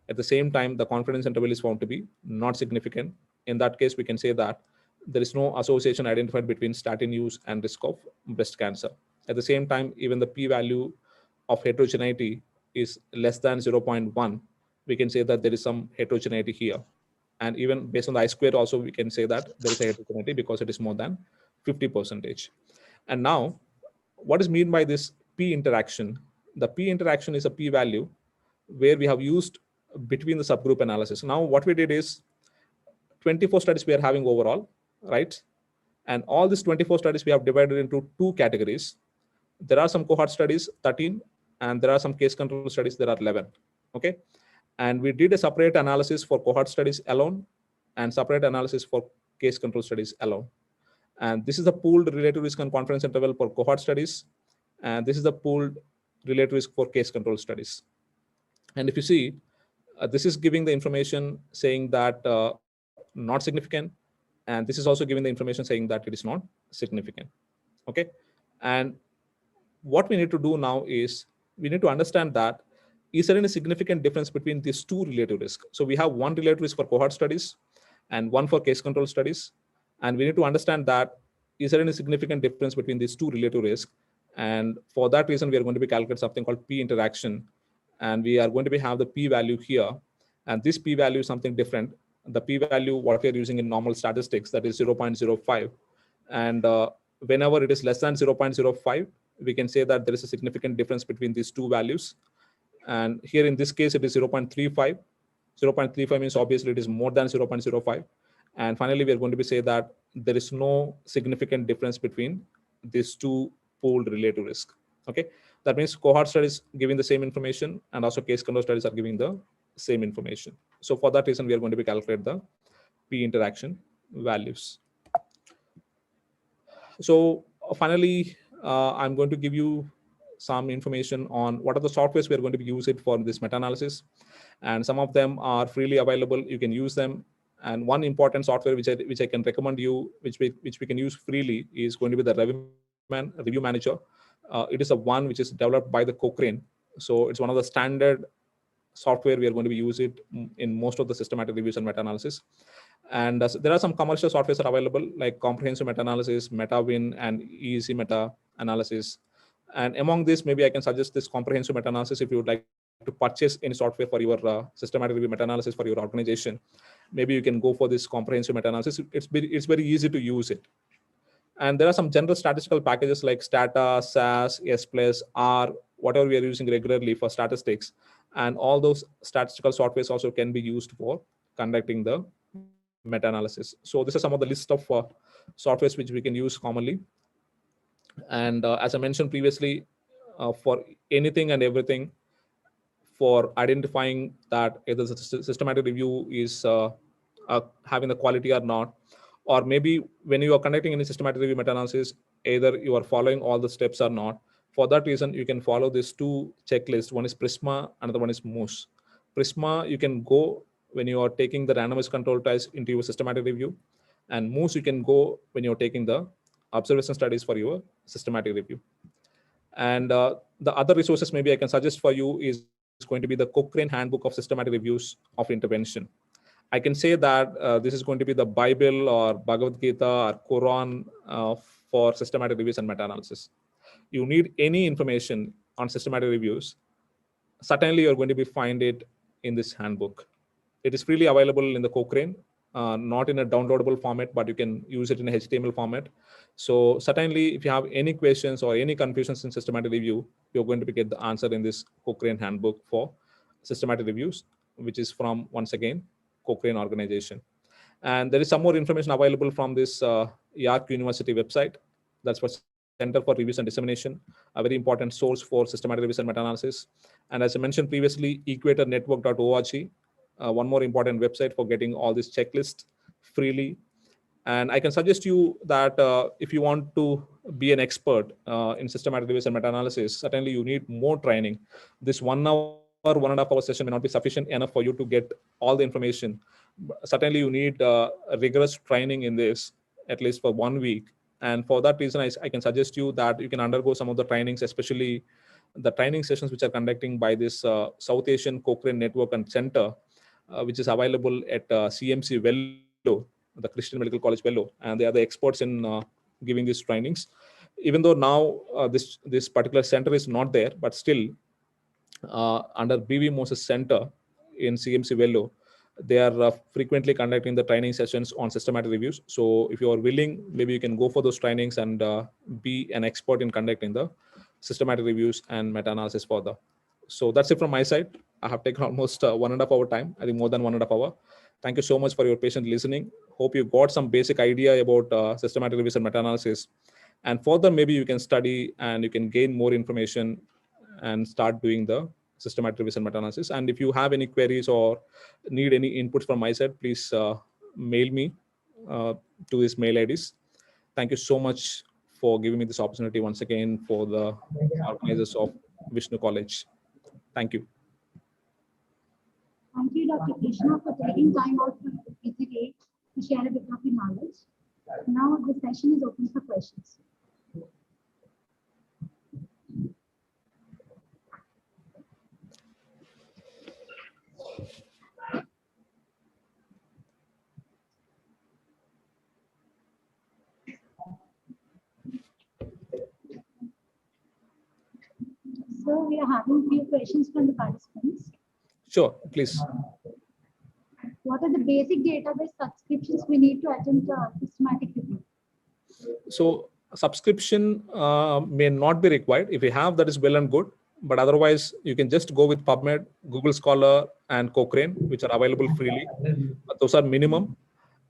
At the same time, the confidence interval is found to be not significant. In that case, we can say that there is no association identified between statin use and risk of breast cancer. At the same time, even the p-value of heterogeneity is less than 0.1. We can say that there is some heterogeneity here. And even based on the I-square also, we can say that there is a heterogeneity because it is more than 50%. And now, what is meant by this p interaction? The p interaction is a p-value where we have used between the subgroup analysis. Now, what we did is 24 studies we are having overall, right? And all these 24 studies we have divided into 2 categories. There are some cohort studies, 13, and there are some case control studies, there are 11. Okay. And we did a separate analysis for cohort studies alone and separate analysis for case control studies alone. And this is the pooled relative risk and confidence interval for cohort studies. And this is the pooled relative risk for case control studies. And if you see, this is giving the information saying that not significant. And this is also giving the information saying that it is not significant. Okay. And what we need to do now is we need to understand that is there any significant difference between these 2 relative risks? So we have one relative risk for cohort studies and one for case control studies. And we need to understand that is there any significant difference between these 2 relative risks? And for that reason, we are going to be calculating something called p interaction. And we are going to be have the p-value here. And this p-value is something different. The p-value, what we are using in normal statistics, that is 0.05. And whenever it is less than 0.05, we can say that there is a significant difference between these 2 values. And here in this case, it is 0.35. 0.35 means obviously it is more than 0.05. And finally, we are going to be say that there is no significant difference between these 2 pooled relative risk. Okay, that means cohort studies giving the same information and also case control studies are giving the same information. So for that reason, we are going to be calculate the p interaction values. So finally, I'm going to give you some information on what are the softwares we are going to be using for this meta-analysis. And some of them are freely available. You can use them. And one important software which I can recommend you, which we can use freely, is going to be the Review Manager. It is a one which is developed by the Cochrane. So it's one of the standard software we are going to be using in most of the systematic reviews and meta-analysis. And there are some commercial softwares that are available like Comprehensive Meta-Analysis, MetaWin, and EEC Meta-Analysis. And among this, maybe I can suggest this Comprehensive Meta-Analysis if you would like to purchase any software for your systematic review meta-analysis for your organization. Maybe you can go for this Comprehensive Meta-Analysis. It's very easy to use it. And there are some general statistical packages like Stata, SAS, S+, R, whatever we are using regularly for statistics. And all those statistical softwares also can be used for conducting the meta-analysis. So this is some of the list of softwares which we can use commonly. And as I mentioned previously, for anything and everything, for identifying that either the systematic review is having the quality or not, or maybe when you are conducting any systematic review meta-analysis, either you are following all the steps or not. For that reason, you can follow these 2 checklists. One is Prisma, another one is Moose. Prisma, you can go when you are taking the randomized control test into your systematic review, and Moose you can go when you're taking the observation studies for your systematic review. And the other resources maybe I can suggest for you is going to be the Cochrane Handbook of Systematic Reviews of Intervention. I can say that this is going to be the Bible or Bhagavad Gita or Quran for systematic reviews and meta-analysis. You need any information on systematic reviews, certainly you're going to be find it in this handbook. It is freely available in the Cochrane, not in a downloadable format, but you can use it in a HTML format. So certainly if you have any questions or any confusions in systematic review, you're going to get the answer in this Cochrane Handbook for systematic reviews, which is from, once again, Cochrane organization. And there is some more information available from this York University website. That's for Center for Reviews and Dissemination, a very important source for systematic reviews and meta-analysis. And as I mentioned previously, equatornetwork.org, one more important website for getting all these checklists freely. And I can suggest you that if you want to be an expert in systematic reviews and meta-analysis, certainly you need more training. This 1 hour, 1.5 hour session may not be sufficient enough for you to get all the information. Certainly you need a rigorous training in this, at least for 1 week. And for that reason, I can suggest you that you can undergo some of the trainings, especially the training sessions which are conducting by this South Asian Cochrane Network and Center, which is available at CMC Vellore, the Christian Medical College Vellore, and they are the experts in giving these trainings. Even though now this particular center is not there, but still under BV Moses Center in CMC Vellore, they are frequently conducting the training sessions on systematic reviews. So if you are willing, maybe you can go for those trainings and be an expert in conducting the systematic reviews and meta-analysis further. So that's it from my side. I have taken almost 1.5 hour time, I think more than 1.5 hour. Thank you so much for your patient listening. Hope you got some basic idea about systematic reviews and meta-analysis. And further, maybe you can study and you can gain more information and start doing the systematic reviews and meta-analysis. And if you have any queries or need any inputs from my side, please mail me to these mail IDs. Thank you so much for giving me this opportunity once again for the organizers of Vishnu College. Thank you. Thank you, Dr. Krishna, for taking time out from your busy day to share a bit of your knowledge. Now the session is open for questions. So we are having a few questions from the participants. Sure, please. What are the basic database subscriptions we need to attempt a systematic review? So subscription may not be required. If you have, that is well and good. But otherwise, you can just go with PubMed, Google Scholar, and Cochrane, which are available freely. But those are minimum.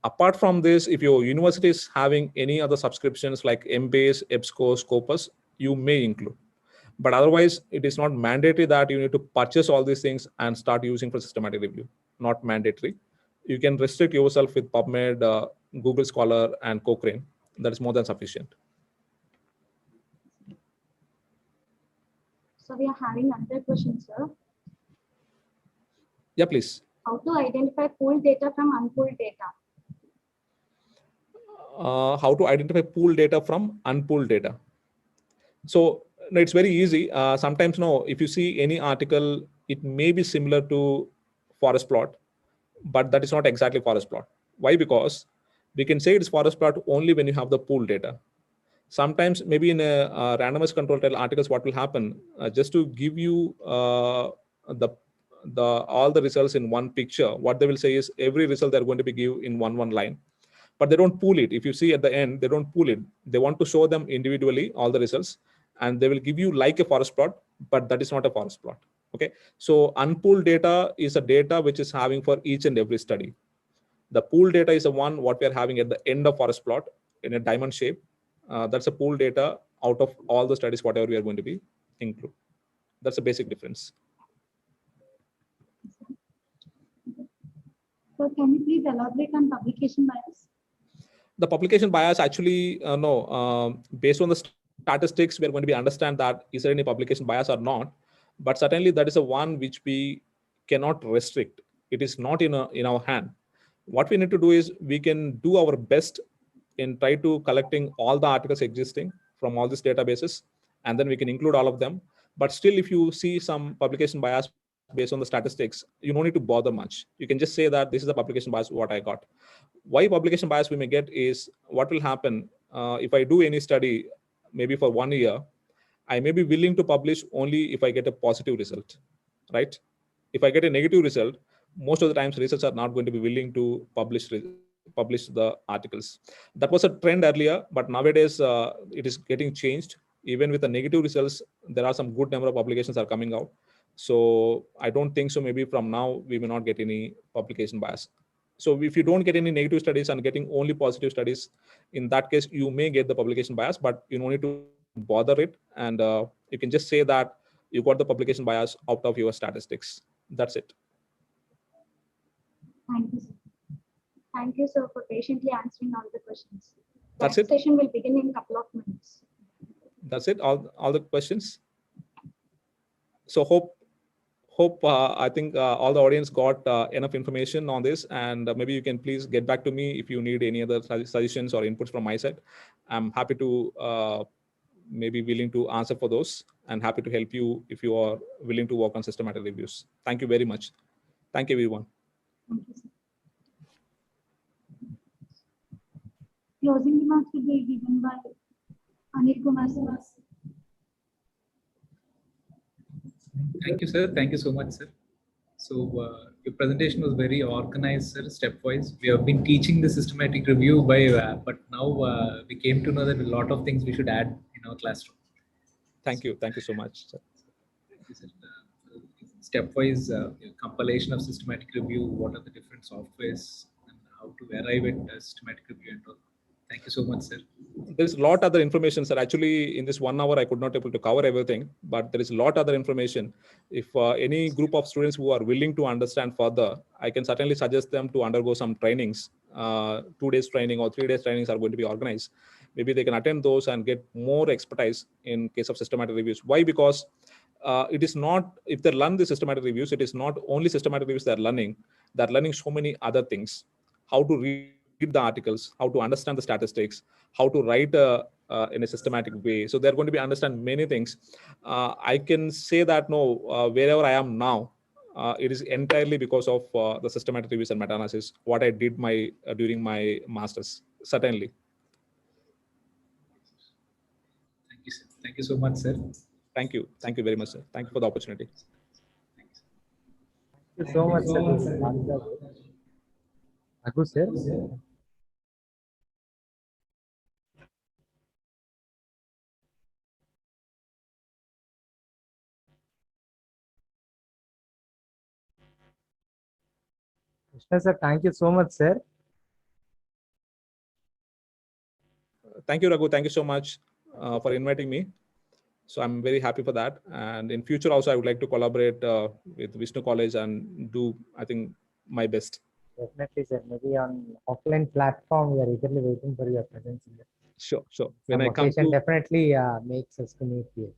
Apart from this, if your university is having any other subscriptions like Embase, EBSCO, Scopus, you may include. But otherwise, it is not mandatory that you need to purchase all these things and start using for systematic review. Not mandatory. You can restrict yourself with PubMed, Google Scholar, and Cochrane. That is more than sufficient. So we are having another question, sir. Yeah, please. How to identify pooled data from unpooled data? How to identify pooled data from unpooled data. So no, it's very easy. Sometimes, no, if you see any article, it may be similar to forest plot, but that is not exactly forest plot. Why? Because we can say it's forest plot only when you have the pooled data. Sometimes maybe in a randomized control trial articles, what will happen, just to give you all the results in one picture, what they will say is every result they're going to be give in one line, but they don't pool it. If you see at the end, they don't pool it. They want to show them individually all the results, and they will give you like a forest plot, but that is not a forest plot. Okay, so unpooled data is a data which is having for each and every study. The pooled data is the one what we are having at the end of forest plot in a diamond shape. That's a pooled data out of all the studies, whatever we are going to be include. That's a basic difference. So can you please elaborate on publication bias? The publication bias actually, based on the statistics, we are going to be understand that is there any publication bias or not. But certainly that is a one which we cannot restrict. It is not in our hand. What we need to do is we can do our best in try to collecting all the articles existing from all these databases, and then we can include all of them. But still, if you see some publication bias based on the statistics, you don't need to bother much. You can just say that this is the publication bias what I got. Why publication bias we may get is what will happen if I do any study, maybe for 1 year, I may be willing to publish only if I get a positive result, right? If I get a negative result, most of the times researchers are not going to be willing to publish the articles. That was a trend earlier, but nowadays it is getting changed. Even with the negative results, there are some good number of publications are coming out. So I don't think so. Maybe from now we may not get any publication bias. So if you don't get any negative studies and getting only positive studies, in that case, you may get the publication bias, but you don't need to bother it. And you can just say that you got the publication bias out of your statistics. That's it. Thank you, sir. Thank you, sir, for patiently answering all the questions. That's Next it. session will begin in a couple of minutes. That's it. All the questions. So hope I think all the audience got enough information on this, and maybe you can please get back to me if you need any other suggestions or inputs from my side. I'm happy to maybe willing to answer for those, and happy to help you if you are willing to work on systematic reviews. Thank you very much. Thank you, everyone. Thank you, sir. Closing remarks will be given by Anil Kumar sir. Thank you, sir. Thank you so much, sir. So your presentation was very organized, sir, stepwise. We have been teaching the systematic review but now we came to know that a lot of things we should add in our classroom. Thank you. Thank you so much, sir. Thank you, sir. Stepwise compilation of systematic review, what are the different softwares and how to arrive at systematic review and all. Thank you so much, sir. There's a lot other information, sir. Actually, in this 1 hour, I could not able to cover everything, but there is a lot other information. If any group of students who are willing to understand further, I can certainly suggest them to undergo some trainings. 2 days training or 3 days trainings are going to be organized. Maybe they can attend those and get more expertise in case of systematic reviews. Why? Because it is not, if they learn the systematic reviews, it is not only systematic reviews they're learning so many other things. How to read the articles, how to understand the statistics, how to write in a systematic way. So they're going to be understand many things. I can say that wherever I am now, it is entirely because of the systematic reviews and meta-analysis, what I did during my master's, certainly. Thank you, sir. Thank you so much, sir. Thank you. Thank you very much, sir. Thank you for the opportunity. Thank you so much, sir. Raghu, sir. Krishna, sir, thank you so much, sir. Thank you, Raghu. Thank you so much for inviting me. So I'm very happy for that. And in future also, I would like to collaborate with Vishnu College and do, I think, my best. Definitely, sir. Maybe on offline platform, we are eagerly waiting for your presence here. Sure. When When I come to, definitely makes us to meet you.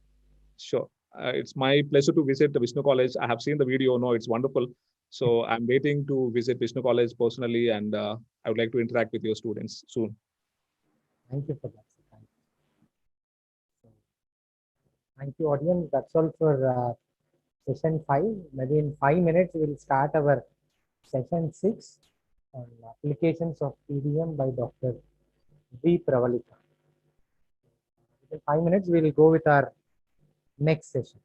sure. It's my pleasure to visit the Vishnu College. I have seen the video. No, it's wonderful. So I'm waiting to visit Vishnu College personally, and I would like to interact with your students soon. Thank you for that, sir. Thank you. Thank you, audience. That's all for session 5. Maybe in 5 minutes, we'll start our session 6 on applications of PDM by Dr. V. Pravalika. In 5 minutes, we will go with our next session.